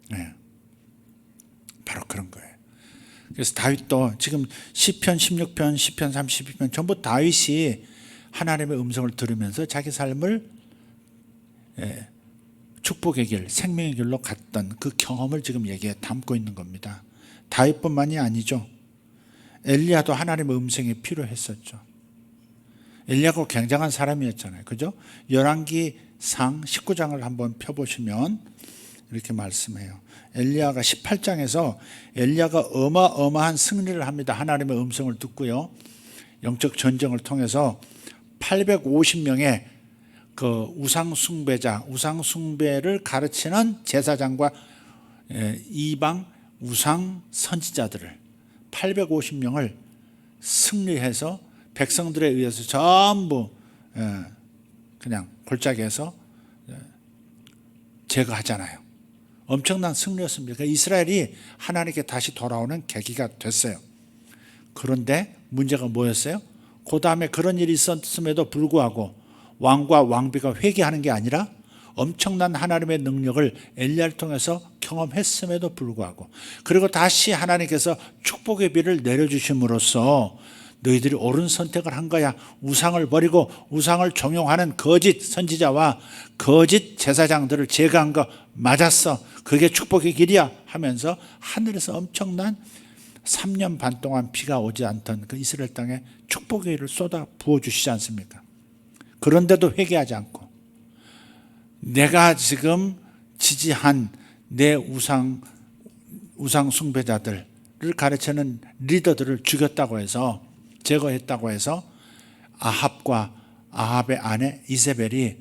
네. 바로 그런 거예요. 그래서 다윗도 지금 시편 16편, 시편 32편 전부 다윗이 하나님의 음성을 들으면서 자기 삶을 축복의 길, 생명의 길로 갔던 그 경험을 지금 얘기에 담고 있는 겁니다. 다윗뿐만이 아니죠. 엘리야도 하나님의 음성이 필요했었죠. 엘리야가 굉장한 사람이었잖아요. 그죠? 열왕기상 19장을 한번 펴보시면 이렇게 말씀해요. 엘리야가 18장에서 엘리야가 어마어마한 승리를 합니다. 하나님의 음성을 듣고요. 영적 전쟁을 통해서 850명의 그 우상숭배자, 우상숭배를 가르치는 제사장과 이방 우상 선지자들을 850명을 승리해서 백성들에 의해서 전부 그냥 골짜기에서 제거하잖아요. 엄청난 승리였습니다. 그러니까 이스라엘이 하나님께 다시 돌아오는 계기가 됐어요. 그런데 문제가 뭐였어요? 그 다음에 그런 일이 있었음에도 불구하고 왕과 왕비가 회개하는 게 아니라 엄청난 하나님의 능력을 엘리야를 통해서 경험했음에도 불구하고 그리고 다시 하나님께서 축복의 비를 내려주심으로써 너희들이 옳은 선택을 한 거야. 우상을 버리고 우상을 종용하는 거짓 선지자와 거짓 제사장들을 제거한 거 맞았어. 그게 축복의 길이야 하면서 하늘에서 엄청난 3년 반 동안 비가 오지 않던 그 이스라엘 땅에 축복의 일을 쏟아 부어주시지 않습니까? 그런데도 회개하지 않고 내가 지금 지지한 내 우상 숭배자들을 가르치는 리더들을 죽였다고 해서, 제거했다고 해서 아합과 아합의 아내 이세벨이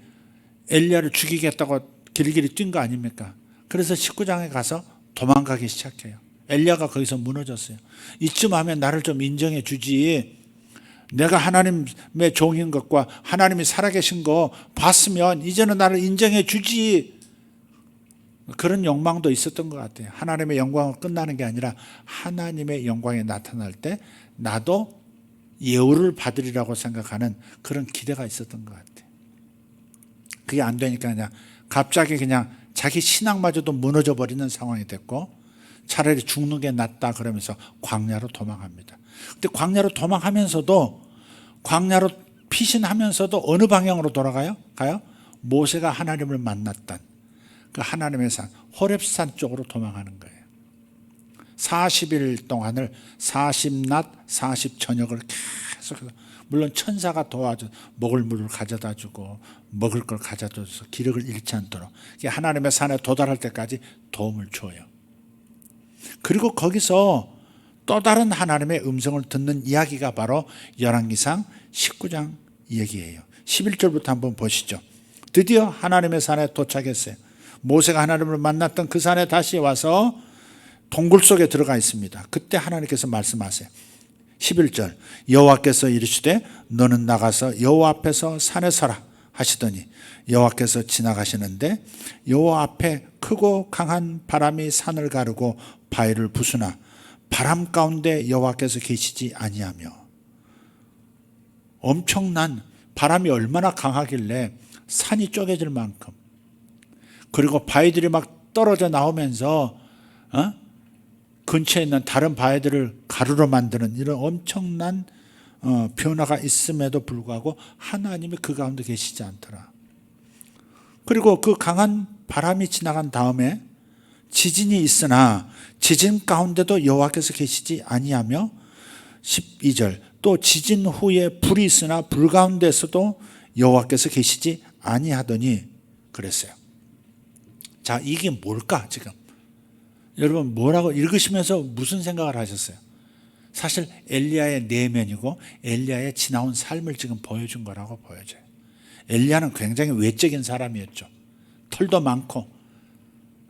엘리야를 죽이겠다고 길길이 뛴 거 아닙니까? 그래서 19장에 가서 도망가기 시작해요. 엘리야가 거기서 무너졌어요. 이쯤 하면 나를 좀 인정해 주지, 내가 하나님의 종인 것과 하나님이 살아계신 거 봤으면 이제는 나를 인정해 주지, 그런 욕망도 있었던 것 같아요. 하나님의 영광으로 끝나는 게 아니라 하나님의 영광이 나타날 때 나도 예우를 받으리라고 생각하는 그런 기대가 있었던 것 같아요. 그게 안 되니까 그냥 갑자기 그냥 자기 신앙마저도 무너져 버리는 상황이 됐고, 차라리 죽는 게 낫다 그러면서 광야로 도망합니다. 근데 광야로 도망하면서도, 광야로 피신하면서도 어느 방향으로 돌아가요? 모세가 하나님을 만났던 그 하나님의 산 호렙산 쪽으로 도망하는 거예요. 40일 동안을 40낮 40저녁을 계속해서, 물론 천사가 도와줘 먹을 물을 가져다 주고 먹을 걸 가져다 줘서 기력을 잃지 않도록 하나님의 산에 도달할 때까지 도움을 줘요. 그리고 거기서 또 다른 하나님의 음성을 듣는 이야기가 바로 열왕기상 19장 얘기예요. 11절부터 한번 보시죠. 드디어 하나님의 산에 도착했어요. 모세가 하나님을 만났던 그 산에 다시 와서 동굴 속에 들어가 있습니다. 그때 하나님께서 말씀하세요. 11절, 여호와께서 이르시되 너는 나가서 여호와 앞에서 산에 서라 하시더니 여호와께서 지나가시는데 여호와 앞에 크고 강한 바람이 산을 가르고 바위를 부수나 바람 가운데 여호와께서 계시지 아니하며. 엄청난 바람이 얼마나 강하길래 산이 쪼개질 만큼, 그리고 바위들이 막 떨어져 나오면서 근처에 있는 다른 바위들을 가루로 만드는 이런 엄청난 변화가 있음에도 불구하고 하나님이 그 가운데 계시지 않더라. 그리고 그 강한 바람이 지나간 다음에 지진이 있으나 지진 가운데도 여호와께서 계시지 아니하며, 12절, 또 지진 후에 불이 있으나 불 가운데서도 여호와께서 계시지 아니하더니 그랬어요. 자, 이게 뭘까 지금? 여러분 뭐라고 읽으시면서 무슨 생각을 하셨어요? 사실 엘리야의 내면이고 엘리야의 지나온 삶을 지금 보여준 거라고 보여져요. 엘리야는 굉장히 외적인 사람이었죠. 털도 많고,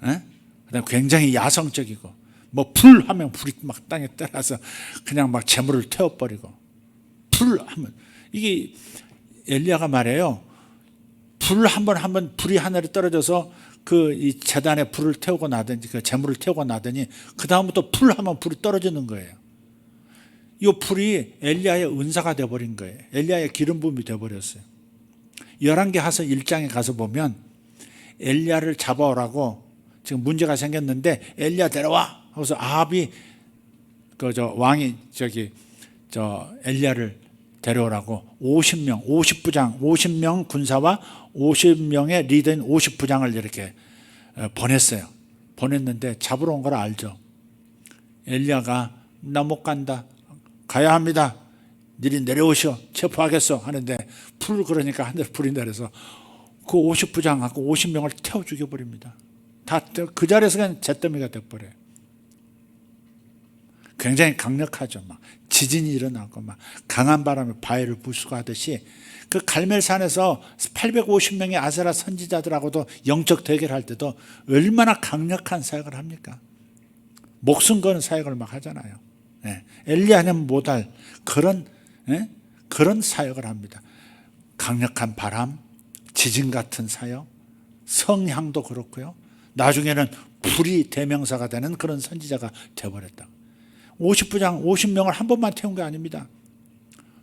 그다음에 굉장히 야성적이고, 뭐 불 하면 불이 막 땅에 떨어서 그냥 막 재물을 태워버리고, 불 하면 이게 엘리야가 말해요. 불 한번 불이 하늘에 떨어져서 그 이 제단에 불을 태우고 나더니, 그 재물을 태우고 나더니 그 다음부터 불 하면 불이 떨어지는 거예요. 이 불이 엘리야의 은사가 되어버린 거예요. 엘리야의 기름 부음이 되어버렸어요. 열왕기하서 1장에 가서 보면 엘리야를 잡아오라고 지금 문제가 생겼는데 엘리야 데려와 하고서 아합이 왕이 엘리야를 데려오라고 50명 군사와 50명의 리더인 50부장을 이렇게 보냈어요. 보냈는데 잡으러 온 걸 알죠. 엘리야가 나 못 간다, 가야 합니다, 니리 내려오시오, 체포하겠어 하는데 그러니까 하늘에 불이 내려서 그 50부장하고 50명을 태워 죽여버립니다. 다 그 자리에서 그냥 잿더미가 돼버려요. 굉장히 강력하죠. 막 지진이 일어나고 막 강한 바람에 바위를 부수고 하듯이 그 갈멜산에서 850명의 아세라 선지자들하고도 영적 대결할 때도 얼마나 강력한 사역을 합니까? 목숨 거는 사역을 막 하잖아요. 엘리야는 못할 그런 사역을 합니다. 강력한 바람, 지진 같은 사역, 성향도 그렇고요. 나중에는 불이 대명사가 되는 그런 선지자가 되어버렸다. 50부장 50명을 한 번만 태운 게 아닙니다.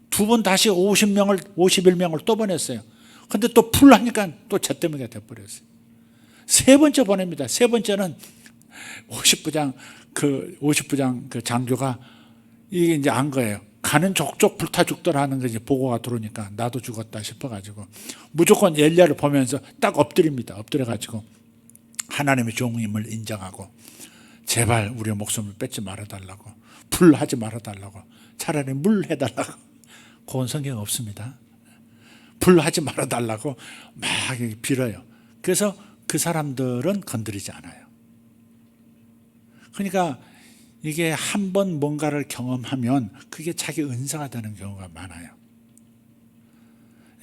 두 번 다시 51명을 또 보냈어요. 근데 또 풀하니까 또 잿더미가 돼버렸어요. 세 번째 보냅니다. 세 번째는 50부장 그 장교가 이게 이제 안 거예요. 가는 족족 불타 죽더라 하는 거 이제 보고가 들어오니까 나도 죽었다 싶어가지고 무조건 엘리야를 보면서 딱 엎드립니다. 엎드려가지고 하나님의 종임을 인정하고 제발 우리의 목숨을 뺏지 말아달라고, 불 하지 말아달라고, 차라리 물 해달라고. 그건 성경에 없습니다. 불 하지 말아달라고 막 빌어요. 그래서 그 사람들은 건드리지 않아요. 그러니까 이게 한 번 뭔가를 경험하면 그게 자기 은사가 되는 경우가 많아요.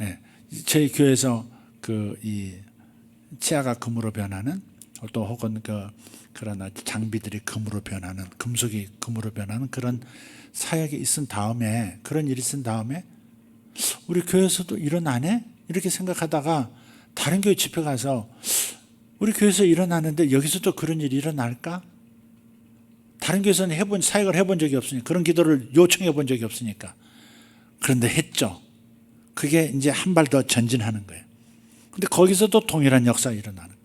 예, 저희 교회에서 이 치아가 금으로 변하는, 또 혹은 그런 장비들이 금으로 변하는, 금속이 금으로 변하는 그런 사역이 있은 다음에, 그런 일이 있은 다음에 우리 교회에서도 일어나네? 이렇게 생각하다가 다른 교회 집회 가서 우리 교회에서 일어나는데 여기서도 그런 일이 일어날까? 다른 교회에서는 사역을 해본 적이 없으니까, 그런 기도를 요청해 본 적이 없으니까. 그런데 했죠. 그게 이제 한 발 더 전진하는 거예요. 근데 거기서도 동일한 역사가 일어나는 거예요.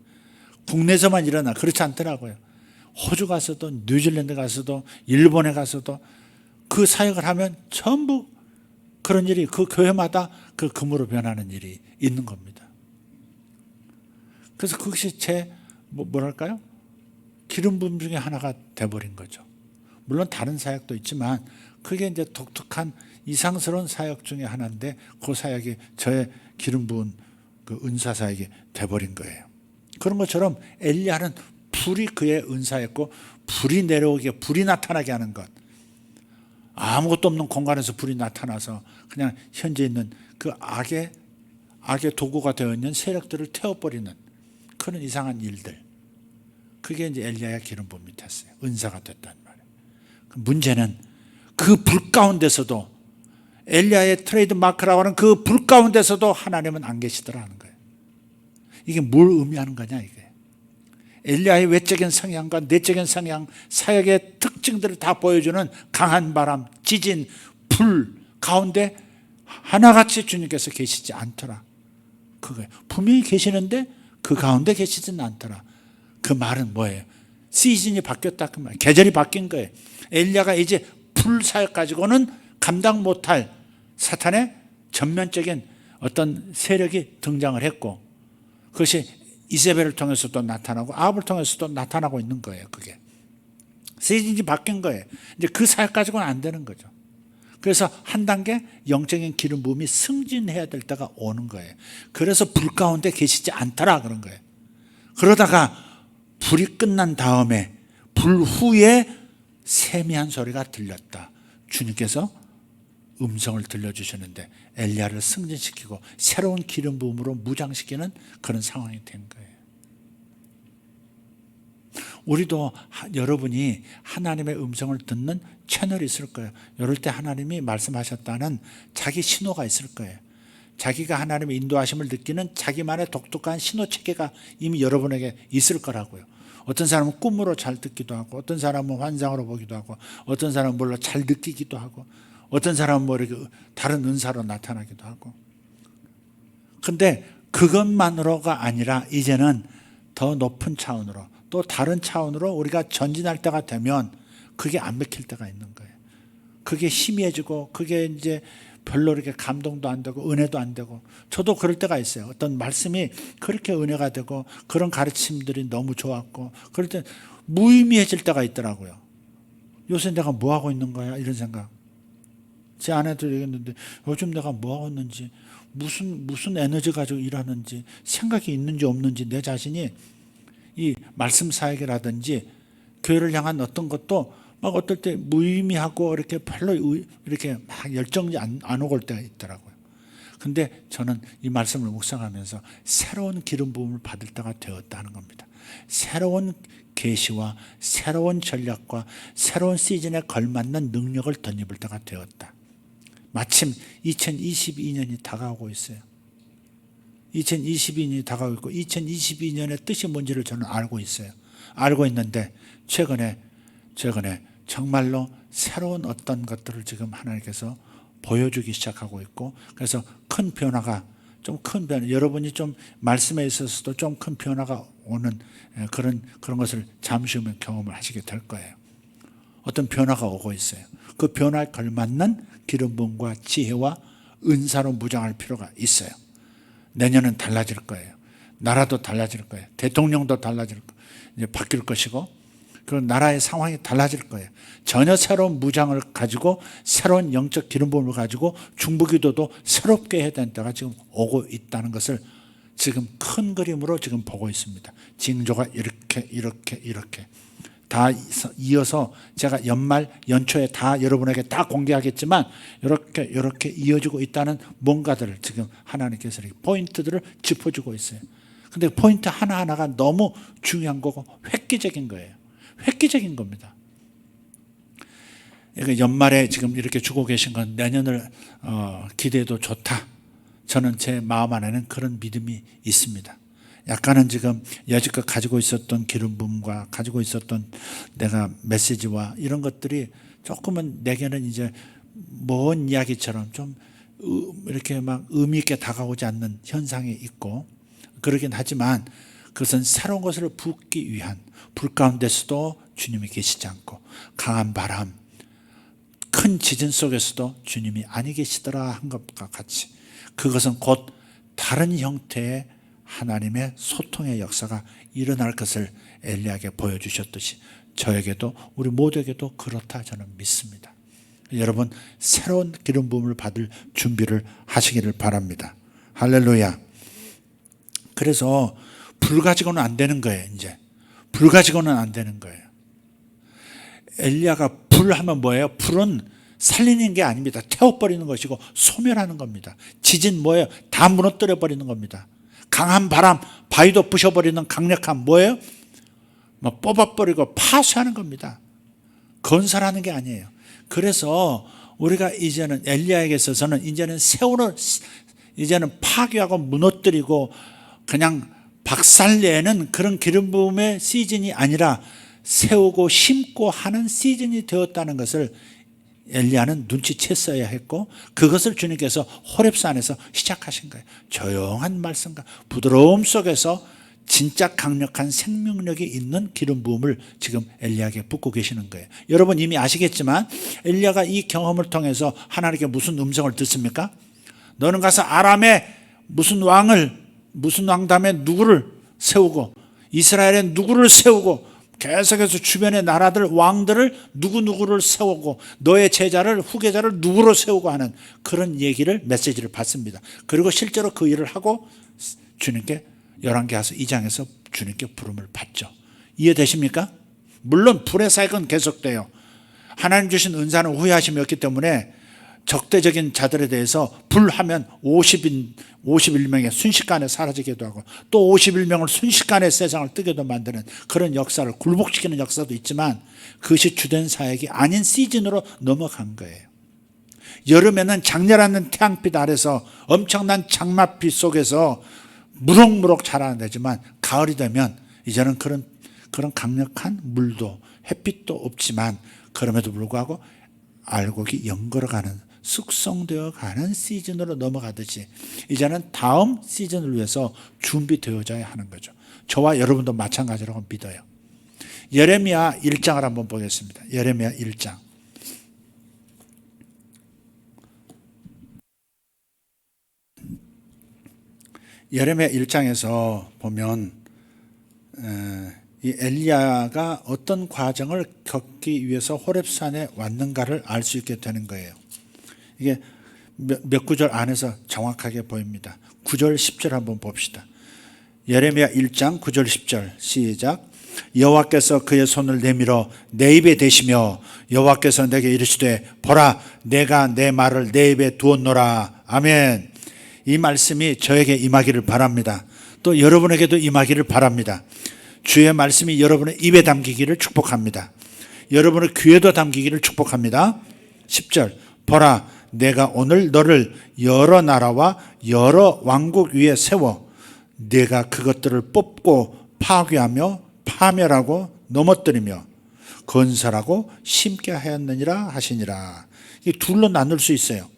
국내에서만 일어나. 그렇지 않더라고요. 호주 가서도, 뉴질랜드 가서도, 일본에 가서도 그 사역을 하면 전부 그런 일이 그 교회마다 그 금으로 변하는 일이 있는 겁니다. 그래서 그것이 뭐랄까요? 기름 부음 중에 하나가 돼버린 거죠. 물론 다른 사역도 있지만 그게 이제 독특한 이상스러운 사역 중에 하나인데, 그 사역이 저의 기름 부은 그 은사 사역이 돼버린 거예요. 그런 것처럼 엘리야는 불이 그의 은사였고, 불이 내려오게, 불이 나타나게 하는 것. 아무것도 없는 공간에서 불이 나타나서 그냥 현재 있는 그 악의 도구가 되어 있는 세력들을 태워버리는 그런 이상한 일들. 그게 이제 엘리야의 기름 부음이 됐어요. 은사가 됐단 말이에요. 문제는 그 불 가운데서도, 엘리야의 트레이드 마크라고 하는 그 불 가운데서도 하나님은 안 계시더라는 거예요. 이게 뭘 의미하는 거냐 이게. 엘리야의 외적인 성향과 내적인 성향, 사역의 특징들을 다 보여주는 강한 바람, 지진, 불 가운데 하나같이 주님께서 계시지 않더라. 그거예요. 분명히 계시는데 그 가운데 계시지는 않더라. 그 말은 뭐예요? 시즌이 바뀌었다 그 말이에요. 계절이 바뀐 거예요. 엘리야가 이제 불 사역 가지고는 감당 못할 사탄의 전면적인 어떤 세력이 등장을 했고, 그것이 이세벨을 통해서도 나타나고 아합을 통해서도 나타나고 있는 거예요. 그게 시즌이 바뀐 거예요. 이제 그 사역 가지고는 안 되는 거죠. 그래서 한 단계 영적인 기름 부음이 승진해야 될 때가 오는 거예요. 그래서 불 가운데 계시지 않더라 그런 거예요. 그러다가 불이 끝난 다음에 불 후에 세미한 소리가 들렸다. 주님께서 음성을 들려주시는데 엘리야를 승진시키고 새로운 기름 부음으로 무장시키는 그런 상황이 된 거예요. 우리도 여러분이 하나님의 음성을 듣는 채널이 있을 거예요. 이럴 때 하나님이 말씀하셨다는 자기 신호가 있을 거예요. 자기가 하나님의 인도하심을 느끼는 자기만의 독특한 신호 체계가 이미 여러분에게 있을 거라고요. 어떤 사람은 꿈으로 잘 듣기도 하고, 어떤 사람은 환상으로 보기도 하고, 어떤 사람은 뭘로 잘 느끼기도 하고, 어떤 사람은 뭐 이렇게 다른 은사로 나타나기도 하고. 근데 그것만으로가 아니라 이제는 더 높은 차원으로, 또 다른 차원으로 우리가 전진할 때가 되면 그게 안 맥힐 때가 있는 거예요. 그게 희미해지고, 그게 이제 별로 이렇게 감동도 안 되고 은혜도 안 되고. 저도 그럴 때가 있어요. 어떤 말씀이 그렇게 은혜가 되고 그런 가르침들이 너무 좋았고, 그럴 때 무의미해질 때가 있더라고요. 요새 내가 뭐 하고 있는 거야 이런 생각. 제 아내도 얘기했는데 요즘 내가 뭐 하고 있는지, 무슨 에너지 가지고 일하는지, 생각이 있는지 없는지, 내 자신이 이 말씀 사역이라든지 교회를 향한 어떤 것도 막 어떨 때 무의미하고 이렇게 별로 이렇게 막 열정이 안 오고 올 때가 있더라고요. 근데 저는 이 말씀을 묵상하면서 새로운 기름 부음을 받을 때가 되었다는 겁니다. 새로운 계시와 새로운 전략과 새로운 시즌에 걸맞는 능력을 덧입을 때가 되었다. 마침 2022년이 다가오고 있어요. 2022년이 다가오고 있고 2022년의 뜻이 뭔지를 저는 알고 있어요. 알고 있는데 최근에 정말로 새로운 어떤 것들을 지금 하나님께서 보여주기 시작하고 있고, 그래서 큰 변화가, 여러분이 좀 말씀에 있어서도 좀 큰 변화가 오는 그런 것을 잠시 후면 경험을 하시게 될 거예요. 어떤 변화가 오고 있어요. 그 변화에 걸맞는 기름 부음과 지혜와 은사로 무장할 필요가 있어요. 내년은 달라질 거예요. 나라도 달라질 거예요. 대통령도 달라질 거예요. 이제 바뀔 것이고, 그 나라의 상황이 달라질 거예요. 전혀 새로운 무장을 가지고 새로운 영적 기름 부음을 가지고 중보기도도 새롭게 해야 되는 때가 지금 오고 있다는 것을 지금 큰 그림으로 지금 보고 있습니다. 징조가 이렇게 다 이어서 제가 연말 연초에 다 여러분에게 다 공개하겠지만 이렇게 이어지고 있다는 뭔가들을 지금 하나님께서 이렇게 포인트들을 짚어주고 있어요. 근데 포인트 하나하나가 너무 중요한 거고 획기적인 거예요. 획기적인 겁니다. 연말에 지금 이렇게 주고 계신 건 내년을 기대해도 좋다. 저는 제 마음 안에는 그런 믿음이 있습니다. 약간은 지금 여지껏 가지고 있었던 기름 부음과 가지고 있었던 내가 메시지와 이런 것들이 조금은 내게는 이제 먼 이야기처럼 좀 이렇게 막 의미 있게 다가오지 않는 현상이 있고 그러긴 하지만 그것은 새로운 것을 붓기 위한 불 가운데서도 주님이 계시지 않고 강한 바람, 큰 지진 속에서도 주님이 아니 계시더라 한 것과 같이 그것은 곧 다른 형태의 하나님의 소통의 역사가 일어날 것을 엘리야에게 보여주셨듯이 저에게도 우리 모두에게도 그렇다 저는 믿습니다. 여러분 새로운 기름 부음을 받을 준비를 하시기를 바랍니다. 할렐루야. 그래서 불 가지고는 안 되는 거예요. 이제 불 가지고는 안 되는 거예요. 엘리야가 불 하면 뭐예요? 불은 살리는 게 아닙니다. 태워버리는 것이고 소멸하는 겁니다. 지진 뭐예요? 다 무너뜨려 버리는 겁니다. 강한 바람, 바위도 부셔버리는 강력한 뭐예요? 뭐 뽑아버리고 파쇄하는 겁니다. 건설하는 게 아니에요. 그래서 우리가 이제는 엘리야에게 있어서는 이제는 이제는 파괴하고 무너뜨리고 그냥 박살내는 그런 기름 부음의 시즌이 아니라 세우고 심고 하는 시즌이 되었다는 것을 엘리야는 눈치챘어야 했고 그것을 주님께서 호렙산에서 시작하신 거예요. 조용한 말씀과 부드러움 속에서 진짜 강력한 생명력이 있는 기름 부음을 지금 엘리야에게 붓고 계시는 거예요. 여러분 이미 아시겠지만 엘리야가 이 경험을 통해서 하나님께 무슨 음성을 듣습니까? 너는 가서 아람에 무슨 왕담에 누구를 세우고 이스라엘에 누구를 세우고 계속해서 주변의 나라들 왕들을 누구를 세우고 너의 제자를 후계자를 누구로 세우고 하는 그런 얘기를 메시지를 받습니다. 그리고 실제로 그 일을 하고 주님께 열왕기하서 2장에서 주님께 부름을 받죠. 이해되십니까? 물론 불의 사역은 계속돼요. 하나님 주신 은사는 후회하심이 없기 때문에 적대적인 자들에 대해서 불하면 51명이 순식간에 사라지기도 하고 또 51명을 순식간에 세상을 뜨게도 만드는 그런 역사를 굴복시키는 역사도 있지만 그것이 주된 사역이 아닌 시즌으로 넘어간 거예요. 여름에는 장렬한 태양빛 아래서 엄청난 장맛빛 속에서 무럭무럭 자라는 데지만 가을이 되면 이제는 그런 강력한 물도 햇빛도 없지만 그럼에도 불구하고 알곡이 연걸어가는 숙성되어 가는 시즌으로 넘어가듯이 이제는 다음 시즌을 위해서 준비되어져야 하는 거죠. 저와 여러분도 마찬가지라고 믿어요. 예레미야 1장을 한번 보겠습니다. 예레미야 1장. 예레미야 1장에서 보면 이 엘리야가 어떤 과정을 겪기 위해서 호렙산에 왔는가를 알 수 있게 되는 거예요. 이게 몇 구절 안에서 정확하게 보입니다. 9절 10절 한번 봅시다. 예레미야 1장 9절 10절 시작. 여호와께서 그의 손을 내밀어 내 입에 대시며 여호와께서 내게 이르시되 보라 내가 내 말을 내 입에 두었노라. 아멘. 이 말씀이 저에게 임하기를 바랍니다. 또 여러분에게도 임하기를 바랍니다. 주의 말씀이 여러분의 입에 담기기를 축복합니다. 여러분의 귀에도 담기기를 축복합니다. 10절 보라 내가 오늘 너를 여러 나라와 여러 왕국 위에 세워 내가 그것들을 뽑고 파괴하며 파멸하고 넘어뜨리며 건설하고 심게 하였느니라 하시니라. 이 둘로 나눌 수 있어요.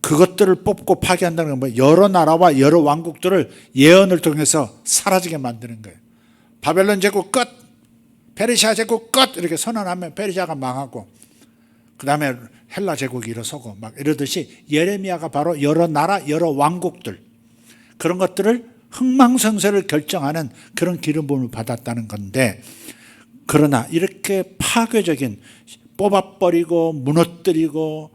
그것들을 뽑고 파괴한다는 건 뭐예요? 여러 나라와 여러 왕국들을 예언을 통해서 사라지게 만드는 거예요. 바벨론 제국 끝, 페르시아 제국 끝 이렇게 선언하면 페르시아가 망하고 그 다음에 헬라 제국이 일어서고 막 이러듯이 예레미야가 바로 여러 나라 여러 왕국들 그런 것들을 흥망성쇠를 결정하는 그런 기름 부음을 받았다는 건데 그러나 이렇게 파괴적인, 뽑아버리고 무너뜨리고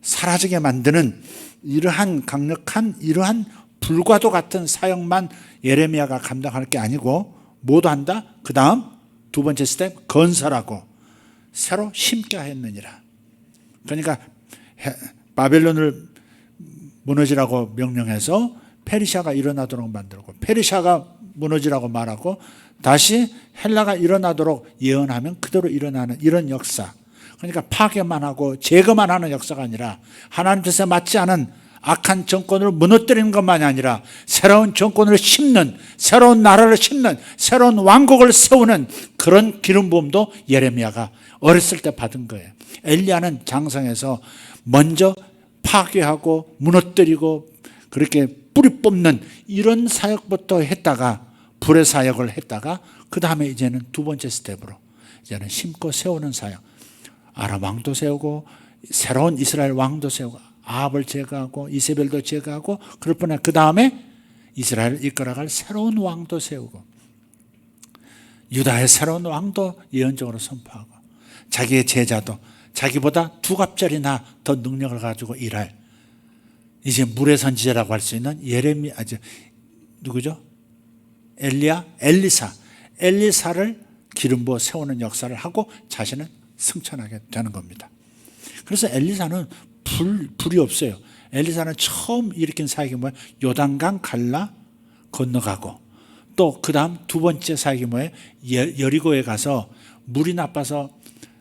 사라지게 만드는 이러한 강력한, 이러한 불과도 같은 사역만 예레미야가 감당할 게 아니고 모두 한다? 그 다음 두 번째 스텝, 건설하고 새로 심게 하였느니라. 그러니까 바벨론을 무너지라고 명령해서 페르시아가 일어나도록 만들고, 페르시아가 무너지라고 말하고 다시 헬라가 일어나도록 예언하면 그대로 일어나는 이런 역사. 그러니까 파괴만 하고 제거만 하는 역사가 아니라 하나님 뜻에 맞지 않은 악한 정권을 무너뜨리는 것만이 아니라 새로운 정권을 심는, 새로운 나라를 심는, 새로운 왕국을 세우는 그런 기름 부음도 예레미야가 어렸을 때 받은 거예요. 엘리야는 장성에서 먼저 파괴하고 무너뜨리고 그렇게 뿌리 뽑는 이런 사역부터 했다가, 불의 사역을 했다가 그 다음에 이제는 두 번째 스텝으로 이제는 심고 세우는 사역, 아람 왕도 세우고 새로운 이스라엘 왕도 세우고 아합을 제거하고 이세벨도 제거하고 그럴 뻔해. 그 다음에 이스라엘을 이끌어갈 새로운 왕도 세우고 유다의 새로운 왕도 예언적으로 선포하고 자기의 제자도 자기보다 두 갑절이나 더 능력을 가지고 일할, 이제 물의 선지자라고 할 수 있는 예레미야, 누구죠? 엘리사를 기름 부어 세우는 역사를 하고 자신은 승천하게 되는 겁니다. 그래서 엘리사는 불이 없어요. 엘리사는 처음 일으킨 사역이 뭐예요? 요단강 갈라 건너가고, 또 그 다음 두 번째 사역이 뭐예요? 여리고에 가서 물이 나빠서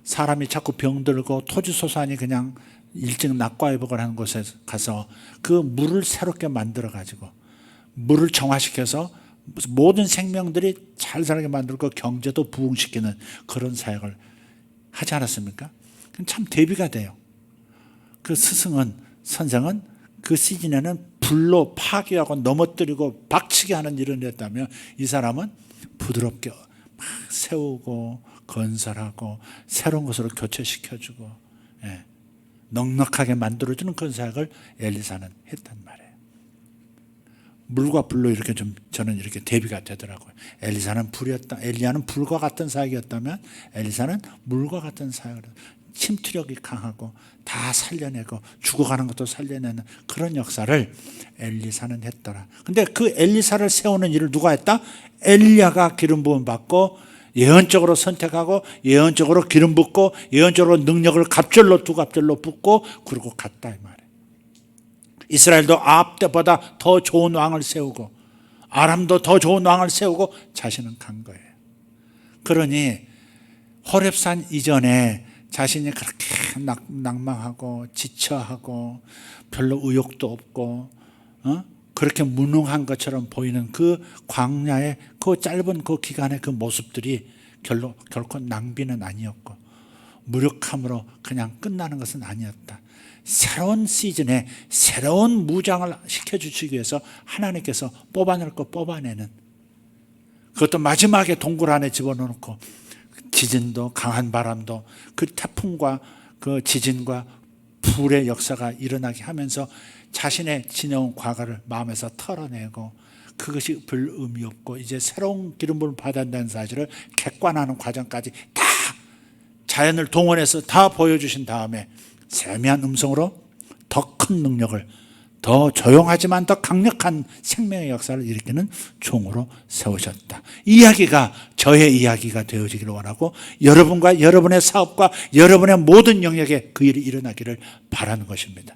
사람이 자꾸 병들고 토지소산이 그냥 일찍 낙과회복을 하는 곳에 가서 그 물을 새롭게 만들어 가지고 물을 정화시켜서 모든 생명들이 잘 살게 만들고 경제도 부흥시키는 그런 사역을 하지 않았습니까? 참 대비가 돼요. 그 선생은 그 시즌에는 불로 파괴하고 넘어뜨리고 박치게 하는 일을 했다면 이 사람은 부드럽게 막 세우고 건설하고 새로운 것으로 교체시켜주고 넉넉하게 만들어주는 그런 사역을 엘리사는 했단 말이에요. 물과 불로 이렇게 좀 저는 이렇게 대비가 되더라고요. 엘리사는 불이었다. 엘리야는 불과 같은 사역이었다면 엘리사는 물과 같은 사역을, 침투력이 강하고 다 살려내고 죽어가는 것도 살려내는 그런 역사를 엘리사는 했더라. 근데 그 엘리사를 세우는 일을 누가 했다? 엘리야가 기름 부음 받고 예언적으로 선택하고 예언적으로 기름 붓고 예언적으로 능력을 갑절로 두 갑절로 붓고 그러고 갔다 이 말이에요. 이스라엘도 아합 때보다 더 좋은 왕을 세우고 아람도 더 좋은 왕을 세우고 자신은 간 거예요. 그러니 호렙산 이전에 자신이 그렇게 낭망하고 지쳐하고 별로 의욕도 없고 그렇게 무능한 것처럼 보이는 그 광야의 그 짧은 그 기간의 그 모습들이 결코 낭비는 아니었고 무력함으로 그냥 끝나는 것은 아니었다. 새로운 시즌에 새로운 무장을 시켜주시기 위해서 하나님께서 뽑아낼 거 뽑아내는, 그것도 마지막에 동굴 안에 집어넣고 지진도 강한 바람도 그 태풍과 그 지진과 불의 역사가 일어나게 하면서 자신의 지내온 과거를 마음에서 털어내고 그것이 별 의미 없고 이제 새로운 기름 부음을 받았다는 사실을 객관하는 과정까지 다 자연을 동원해서 다 보여주신 다음에 세미한 음성으로 더 큰 능력을, 더 조용하지만 더 강력한 생명의 역사를 일으키는 종으로 세우셨다. 이 이야기가 저의 이야기가 되어지기를 원하고 여러분과 여러분의 사업과 여러분의 모든 영역에 그 일이 일어나기를 바라는 것입니다.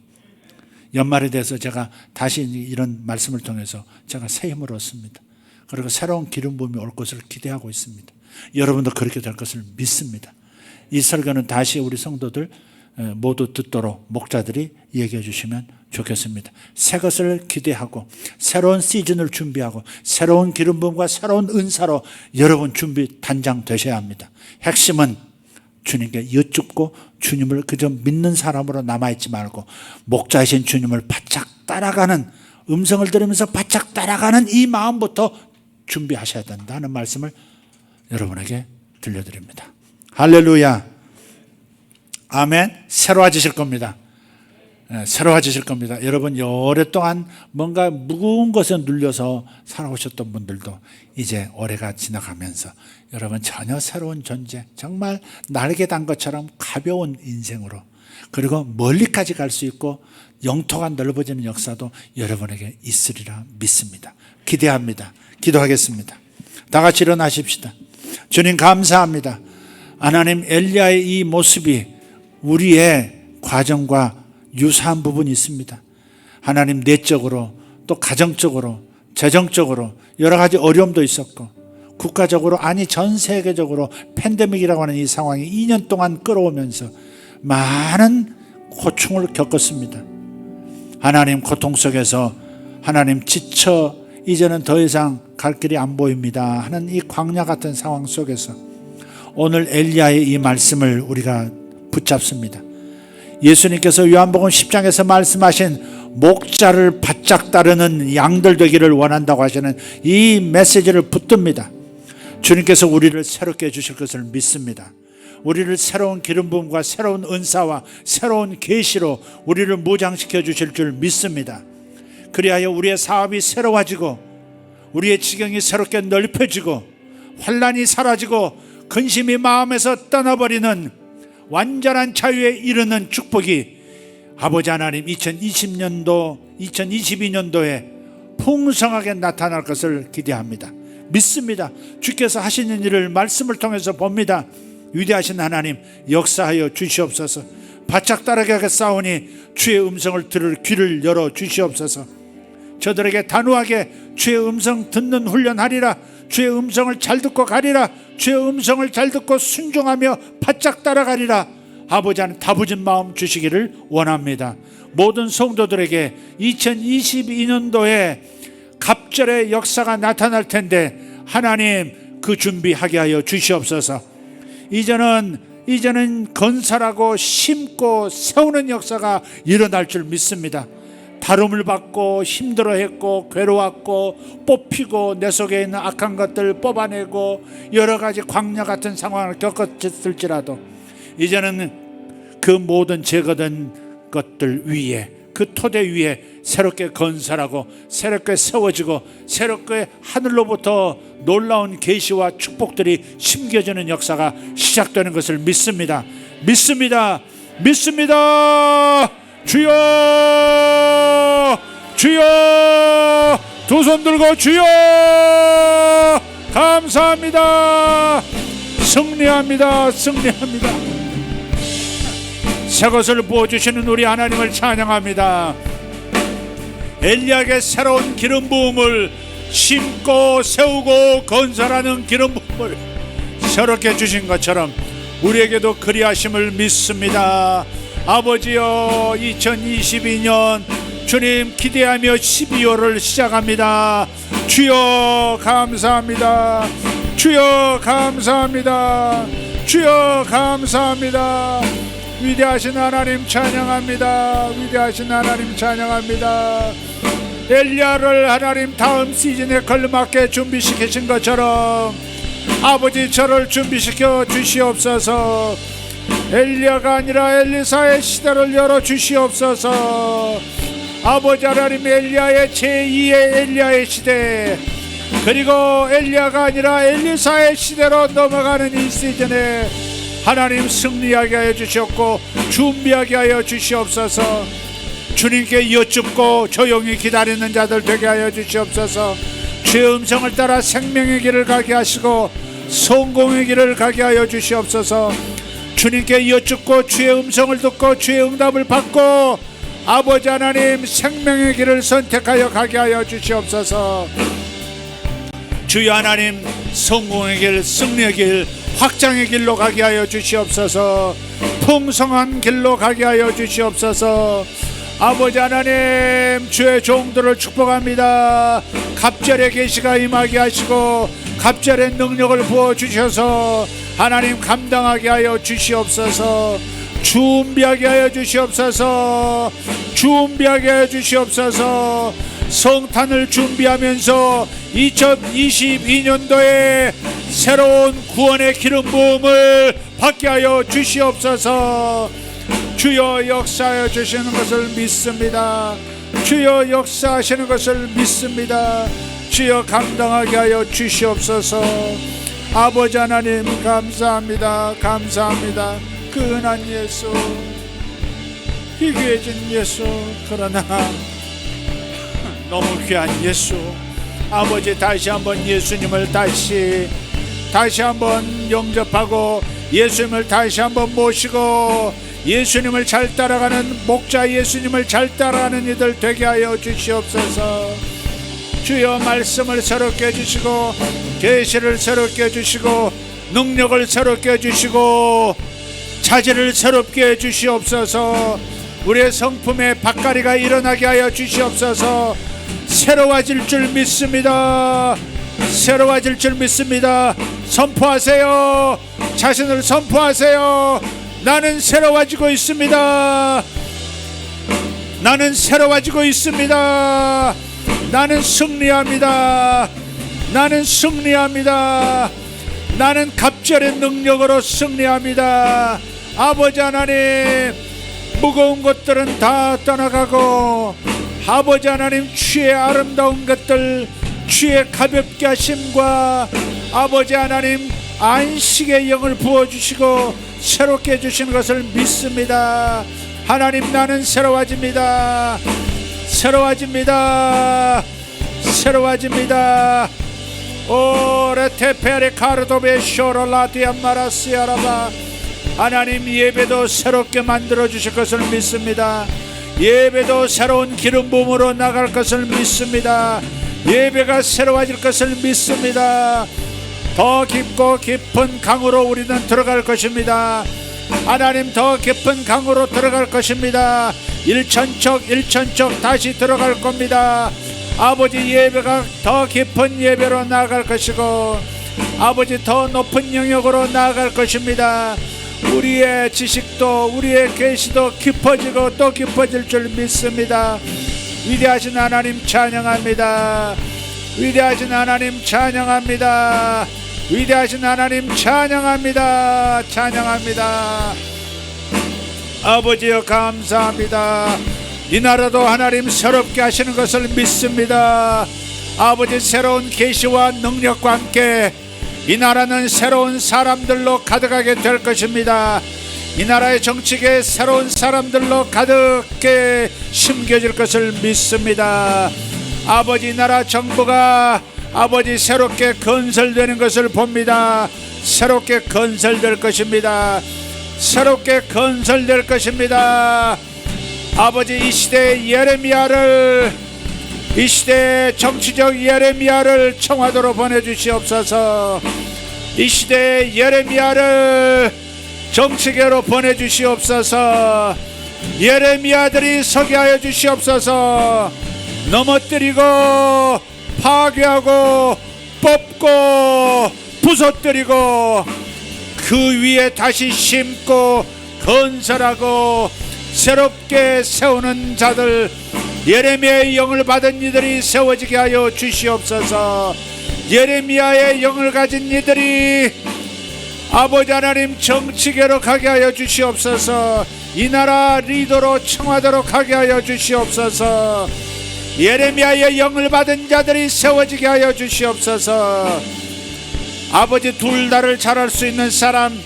연말에 대해서 제가 다시 이런 말씀을 통해서 제가 새 힘을 얻습니다. 그리고 새로운 기름 부음이 올 것을 기대하고 있습니다. 여러분도 그렇게 될 것을 믿습니다. 이 설교는 다시 우리 성도들 모두 듣도록 목자들이 얘기해 주시면 좋겠습니다. 새 것을 기대하고 새로운 시즌을 준비하고 새로운 기름 부음과 새로운 은사로 여러분 준비 단장 되셔야 합니다. 핵심은 주님께 여쭙고 주님을 그저 믿는 사람으로 남아있지 말고 목자이신 주님을 바짝 따라가는, 음성을 들으면서 바짝 따라가는 이 마음부터 준비하셔야 된다는 말씀을 여러분에게 들려드립니다. 할렐루야. 아멘. 새로워지실 겁니다. 새로워지실 겁니다. 여러분 오랫동안 뭔가 무거운 것에 눌려서 살아오셨던 분들도 이제 올해가 지나가면서 여러분 전혀 새로운 존재, 정말 날개 단 것처럼 가벼운 인생으로, 그리고 멀리까지 갈 수 있고 영토가 넓어지는 역사도 여러분에게 있으리라 믿습니다. 기대합니다. 기도하겠습니다. 다 같이 일어나십시다. 주님 감사합니다. 하나님, 엘리야의 이 모습이 우리의 과정과 유사한 부분이 있습니다. 하나님, 내적으로 또 가정적으로 재정적으로 여러 가지 어려움도 있었고, 국가적으로 아니 전 세계적으로 팬데믹이라고 하는 이 상황이 2년 동안 끌어오면서 많은 고충을 겪었습니다. 하나님, 고통 속에서 하나님 지쳐 이제는 더 이상 갈 길이 안 보입니다 하는 이 광야 같은 상황 속에서 오늘 엘리야의 이 말씀을 우리가 붙잡습니다. 예수님께서 요한복음 10장에서 말씀하신 목자를 바짝 따르는 양들 되기를 원한다고 하시는 이 메시지를 붙듭니다. 주님께서 우리를 새롭게 해주실 것을 믿습니다. 우리를 새로운 기름 부음과 새로운 은사와 새로운 계시로 우리를 무장시켜 주실 줄 믿습니다. 그리하여 우리의 사업이 새로워지고 우리의 지경이 새롭게 넓혀지고 환난이 사라지고 근심이 마음에서 떠나버리는 완전한 자유에 이르는 축복이 아버지 하나님 2022년도에 풍성하게 나타날 것을 기대합니다. 믿습니다. 주께서 하시는 일을 말씀을 통해서 봅니다. 위대하신 하나님, 역사하여 주시옵소서. 바짝 따르겠사오니 주의 음성을 들을 귀를 열어 주시옵소서. 저들에게 단호하게 주의 음성 듣는 훈련하리라. 주의 음성을 잘 듣고 가리라. 주의 음성을 잘 듣고 순종하며 바짝 따라가리라. 아버지 하나님, 다부진 마음 주시기를 원합니다. 모든 성도들에게 2022년도에 갑절의 역사가 나타날 텐데 하나님, 그 준비하게 하여 주시옵소서. 이제는 건설하고 심고 세우는 역사가 일어날 줄 믿습니다. 다름을 받고 힘들어했고 괴로웠고 뽑히고 내 속에 있는 악한 것들 뽑아내고 여러 가지 광야 같은 상황을 겪었을지라도 이제는 그 모든 제거된 것들 위에, 그 토대 위에 새롭게 건설하고 새롭게 세워지고 새롭게 하늘로부터 놀라운 계시와 축복들이 심겨지는 역사가 시작되는 것을 믿습니다. 믿습니다. 믿습니다. 주여, 주여, 두 손 들고 주여, 감사합니다. 승리합니다. 승리합니다. 새 것을 부어주시는 우리 하나님을 찬양합니다. 엘리야에게 새로운 기름 부음을 심고 세우고 건설하는 기름 부음을 새롭게 주신 것처럼 우리에게도 그리하심을 믿습니다. 아버지여, 2022년 주님 기대하며 12월을 시작합니다. 주여 감사합니다. 주여 감사합니다. 주여 감사합니다. 위대하신 하나님 찬양합니다. 위대하신 하나님 찬양합니다. 엘리야를 하나님 다음 시즌에 걸맞게 준비시키신 것처럼 아버지, 저를 준비시켜 주시옵소서. 엘리야가 아니라 엘리사의 시대를 열어 주시옵소서. 아버지 하나님, 엘리야의 제2의 엘리야의 시대, 그리고 엘리야가 아니라 엘리사의 시대로 넘어가는 이 시즌에 하나님 승리하게 하여 주셨고 준비하게 하여 주시옵소서. 주님께 여쭙고 조용히 기다리는 자들 되게 하여 주시옵소서. 주의 음성을 따라 생명의 길을 가게 하시고 성공의 길을 가게 하여 주시옵소서. 주님께 여쭙고 주의 음성을 듣고 주의 응답을 받고 아버지 하나님, 생명의 길을 선택하여 가게 하여 주시옵소서. 주여 하나님, 성공의 길, 승리의 길, 확장의 길로 가게 하여 주시옵소서. 풍성한 길로 가게 하여 주시옵소서. 아버지 하나님, 주의 종들을 축복합니다. 갑절의 계시가 임하게 하시고 갑절의 능력을 부어주셔서 하나님 감당하게 하여 주시옵소서. 준비하게 하여 주시옵소서. 준비하게 하여 주시옵소서. 성탄을 준비하면서 2022년도에 새로운 구원의 기름 부음을 받게 하여 주시옵소서. 주여 역사하여 주시는 것을 믿습니다. 주여 역사하시는 것을 믿습니다. 주여 감당하게 하여 주시옵소서. 아버지 하나님 감사합니다. 감사합니다. 그 은한 예수, 희귀해진 예수, 그러나 너무 귀한 예수, 아버지 다시 한번 예수님을 다시 한번 영접하고 예수님을 다시 한번 모시고 예수님을 잘 따라가는 목자, 예수님을 잘 따라가는 이들 되게 하여 주시옵소서. 주여 말씀을 새롭게 해주시고 계시를 새롭게 해주시고 능력을 새롭게 해주시고 자질을 새롭게 해주시옵소서. 우리의 성품의 박가리가 일어나게 하여 주시옵소서. 새로워질 줄 믿습니다. 새로워질 줄 믿습니다. 선포하세요. 자신을 선포하세요. 나는 새로워지고 있습니다. 나는 새로워지고 있습니다. 나는 승리합니다. 나는 승리합니다. 나는 갑절의 능력으로 승리합니다. 아버지 하나님, 무거운 것들은 다 떠나가고 아버지 하나님, 주의 아름다운 것들, 주의 가볍게 하심과 아버지 하나님 안식의 영을 부어주시고 새롭게 해주시는 것을 믿습니다. 하나님, 나는 새로워집니다. 새로워집니다. 새로워집니다. 오 레테페레 카르도베 쇼로라디안마라시아라바. 하나님, 예배도 새롭게 만들어 주실 것을 믿습니다. 예배도 새로운 기름 부음으로 나갈 것을 믿습니다. 예배가 새로워질 것을 믿습니다. 더 깊고 깊은 강으로 우리는 들어갈 것입니다. 하나님, 더 깊은 강으로 들어갈 것입니다. 일천척 다시 들어갈 겁니다. 아버지, 예배가 더 깊은 예배로 나아갈 것이고 아버지, 더 높은 영역으로 나아갈 것입니다. 우리의 지식도 우리의 계시도 깊어지고 또 깊어질 줄 믿습니다. 위대하신 하나님 찬양합니다. 위대하신 하나님 찬양합니다. 위대하신 하나님 찬양합니다. 찬양합니다. 아버지여 감사합니다. 이 나라도 하나님 새롭게 하시는 것을 믿습니다. 아버지, 새로운 계시와 능력과 함께 이 나라는 새로운 사람들로 가득하게 될 것입니다. 이 나라의 정치계에 새로운 사람들로 가득히 심겨질 것을 믿습니다. 아버지, 이 나라 정부가 아버지 새롭게 건설되는 것을 봅니다. 새롭게 건설될 것입니다. 새롭게 건설될 것입니다. 아버지, 이 시대의 예레미야를, 이 시대의 정치적 예레미야를 청와도로 보내주시옵소서. 이 시대의 예레미야를 정치계로 보내주시옵소서. 예레미야들이 서게 하여 주시옵소서. 넘어뜨리고 파괴하고 뽑고 부서뜨리고 그 위에 다시 심고 건설하고 새롭게 세우는 자들, 예레미야의 영을 받은 이들이 세워지게 하여 주시옵소서. 예레미야의 영을 가진 이들이 아버지 하나님 정치계로 가게 하여 주시옵소서. 이 나라 리더로 청와대로 가게 하여 주시옵소서. 예레미야의 영을 받은 자들이 세워지게 하여 주시옵소서. 아버지, 둘 다를 잘할 수 있는 사람,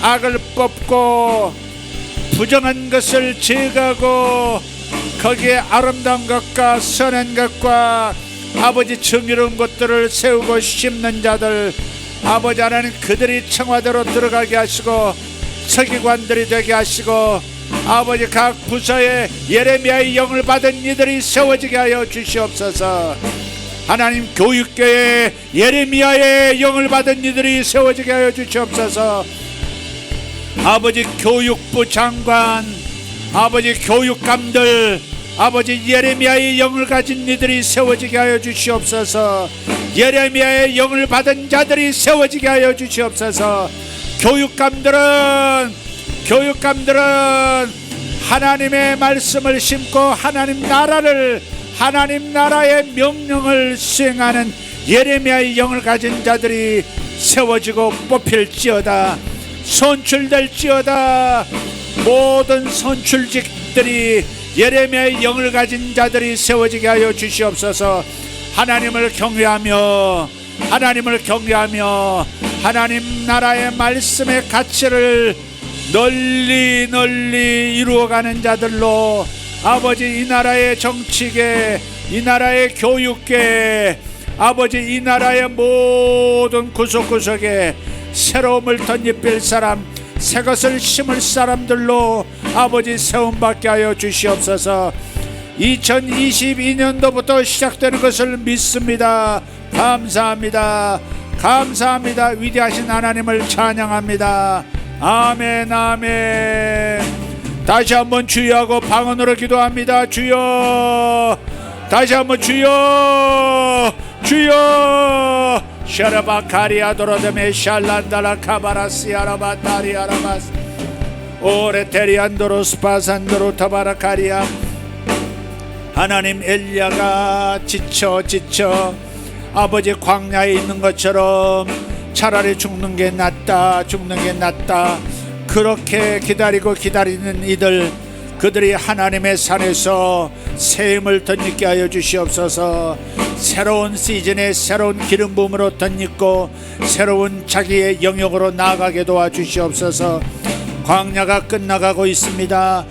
악을 뽑고 부정한 것을 제거하고 거기에 아름다운 것과 선한 것과 아버지 정의로운 것들을 세우고 심는 자들, 아버지 하나님, 그들이 청와대로 들어가게 하시고 서기관들이 되게 하시고 아버지, 각 부서에 예레미야의 영을 받은 이들이 세워지게 하여 주시옵소서. 하나님, 교육계에 예레미야의 영을 받은 이들이 세워지게 하여 주시옵소서. 아버지, 교육부 장관, 아버지 교육감들, 아버지 예레미야의 영을 가진 이들이 세워지게 하여 주시옵소서. 예레미야의 영을 받은 자들이 세워지게 하여 주시옵소서. 교육감들은 하나님의 말씀을 심고 하나님 나라의 명령을 수행하는 예레미야의 영을 가진 자들이 세워지고 뽑힐지어다. 선출될지어다. 모든 선출직들이 예레미야의 영을 가진 자들이 세워지게 하여 주시옵소서. 하나님을 경외하며 하나님 나라의 말씀의 가치를 널리 이루어가는 자들로 아버지, 이 나라의 정치계, 이 나라의 교육계, 아버지, 이 나라의 모든 구석구석에 새로움을 덧입힐 사람, 새것을 심을 사람들로 아버지 세움받게 하여 주시옵소서. 2022년도부터 시작되는 것을 믿습니다. 감사합니다. 위대하신 하나님을 찬양합니다. 아멘. 다시 한번 주여하고 방언으로 기도합니다. 주여. 다시 한번 주여. 샤라바카리아 도로데메 샬란달라 카바라시아라바 다리아라바스 오레테리안도로 스파산도로 타바라카리아. 하나님, 엘리야가 지쳐 아버지 광야에 있는 것처럼 차라리 죽는 게 낫다 그렇게 기다리는 이들, 그들이 하나님의 산에서 새 힘을 덧입게 하여 주시옵소서. 새로운 시즌에 새로운 기름 부음으로 덧입고 새로운 자기의 영역으로 나아가게 도와주시옵소서. 광야가 끝나가고 있습니다.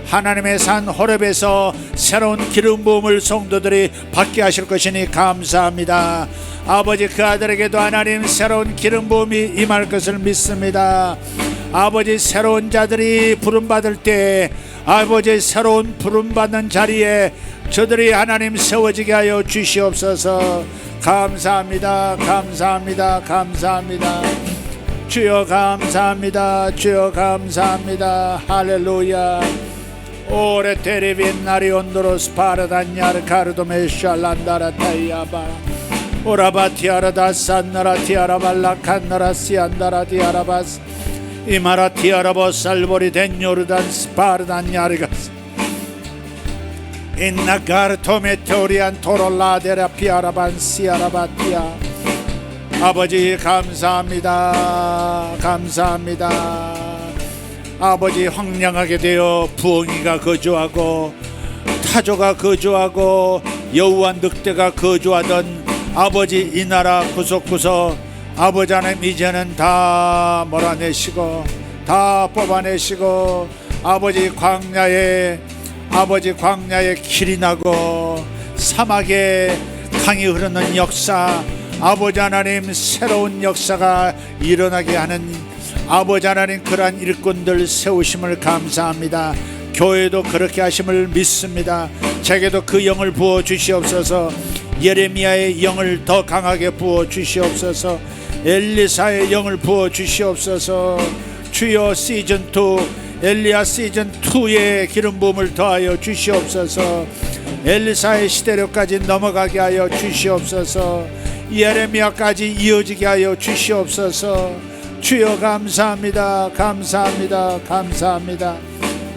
하나님의 산 호렙에서 새로운 기름 부음을 성도들이 받게 하실 것이니 감사합니다. 아버지, 그 아들에게도 하나님 새로운 기름 부음이 임할 것을 믿습니다. 아버지, 새로운 자들이 부름받을 때 아버지, 새로운 부름받는 자리에 저들이 하나님 세워지게 하여 주시옵소서. 감사합니다. 주여 감사합니다. 할렐루야. 오레 테레빈 나리 온도로스 파라다냐르 카르도메 샬란다라 타이아바 오라바티아라다 산나라티아라발라 칸나라시안다라티아라바스 이마라티아라보 살보리 덴요르단 스파르다냐르가스 인나가르토메토리안 토롤라데라 피아라반 시아라바티아. 아버지 감사합니다. 아버지, 황량하게 되어 부엉이가 거주하고 타조가 거주하고 여우와 늑대가 거주하던 아버지, 이 나라 구석구석 아버지 하나님 이제는 다 몰아내시고 다 뽑아내시고 아버지, 광야에 길이 나고 사막에 강이 흐르는 역사, 아버지 하나님 새로운 역사가 일어나게 하는 아버지 하나님 그러한 일꾼들 세우심을 감사합니다. 교회도 그렇게 하심을 믿습니다. 제게도 그 영을 부어 주시옵소서. 예레미야의 영을 더 강하게 부어 주시옵소서. 엘리사의 영을 부어 주시옵소서. 주여, 시즌2 엘리야 시즌2의 기름 부음을 더하여 주시옵소서. 엘리사의 시대로까지 넘어가게 하여 주시옵소서. 예레미야까지 이어지게 하여 주시옵소서. 주여 감사합니다.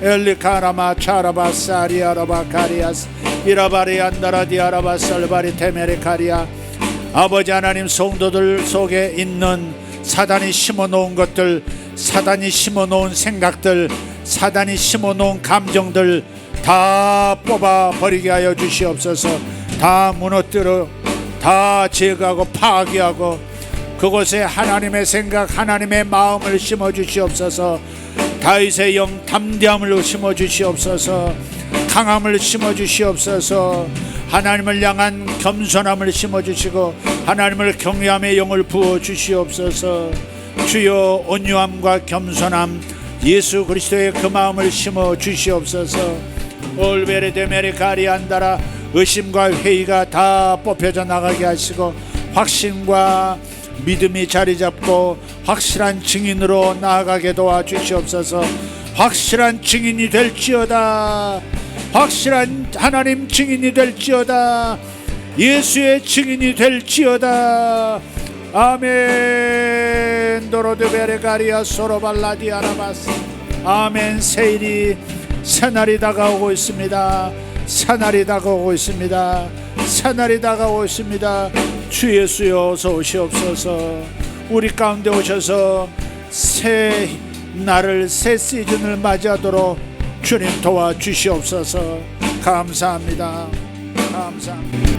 엘리카라마 차라바사리아라바 카리아스 이라바리 안다라디 아라바 살바리 테메레카리아. 아버지 하나님, 성도들 속에 있는 사단이 심어놓은 것들, 사단이 심어놓은 생각들, 사단이 심어놓은 감정들 다 뽑아버리게 하여 주시옵소서. 다 무너뜨려 다 제거하고 파괴하고 그곳에 하나님의 생각, 하나님의 마음을 심어주시옵소서. 다윗의 영 담대함을 심어주시옵소서. 강함을 심어주시옵소서. 하나님을 향한 겸손함을 심어주시고 하나님을 경외함의 영을 부어주시옵소서. 주여, 온유함과 겸손함, 예수 그리스도의 그 마음을 심어주시옵소서. 올베레데메레카리안다라, 의심과 회의가 다 뽑혀져 나가게 하시고 확신과 믿음이 자리 잡고 확실한 증인으로 나아가게 도와주시옵소서. 확실한 증인이 될지어다. 확실한 하나님 증인이 될지어다. 예수의 증인이 될지어다. 아멘. 도로드베레가리아 소로발라디아라바스. 아멘. 세일이 새날이 다가오고 있습니다. 새날이 다가오고 있습니다. 주 예수여 어서 오시옵소서. 우리 가운데 오셔서 새 날을 새 시즌을 맞이하도록 주님 도와주시옵소서. 감사합니다. 감사합니다.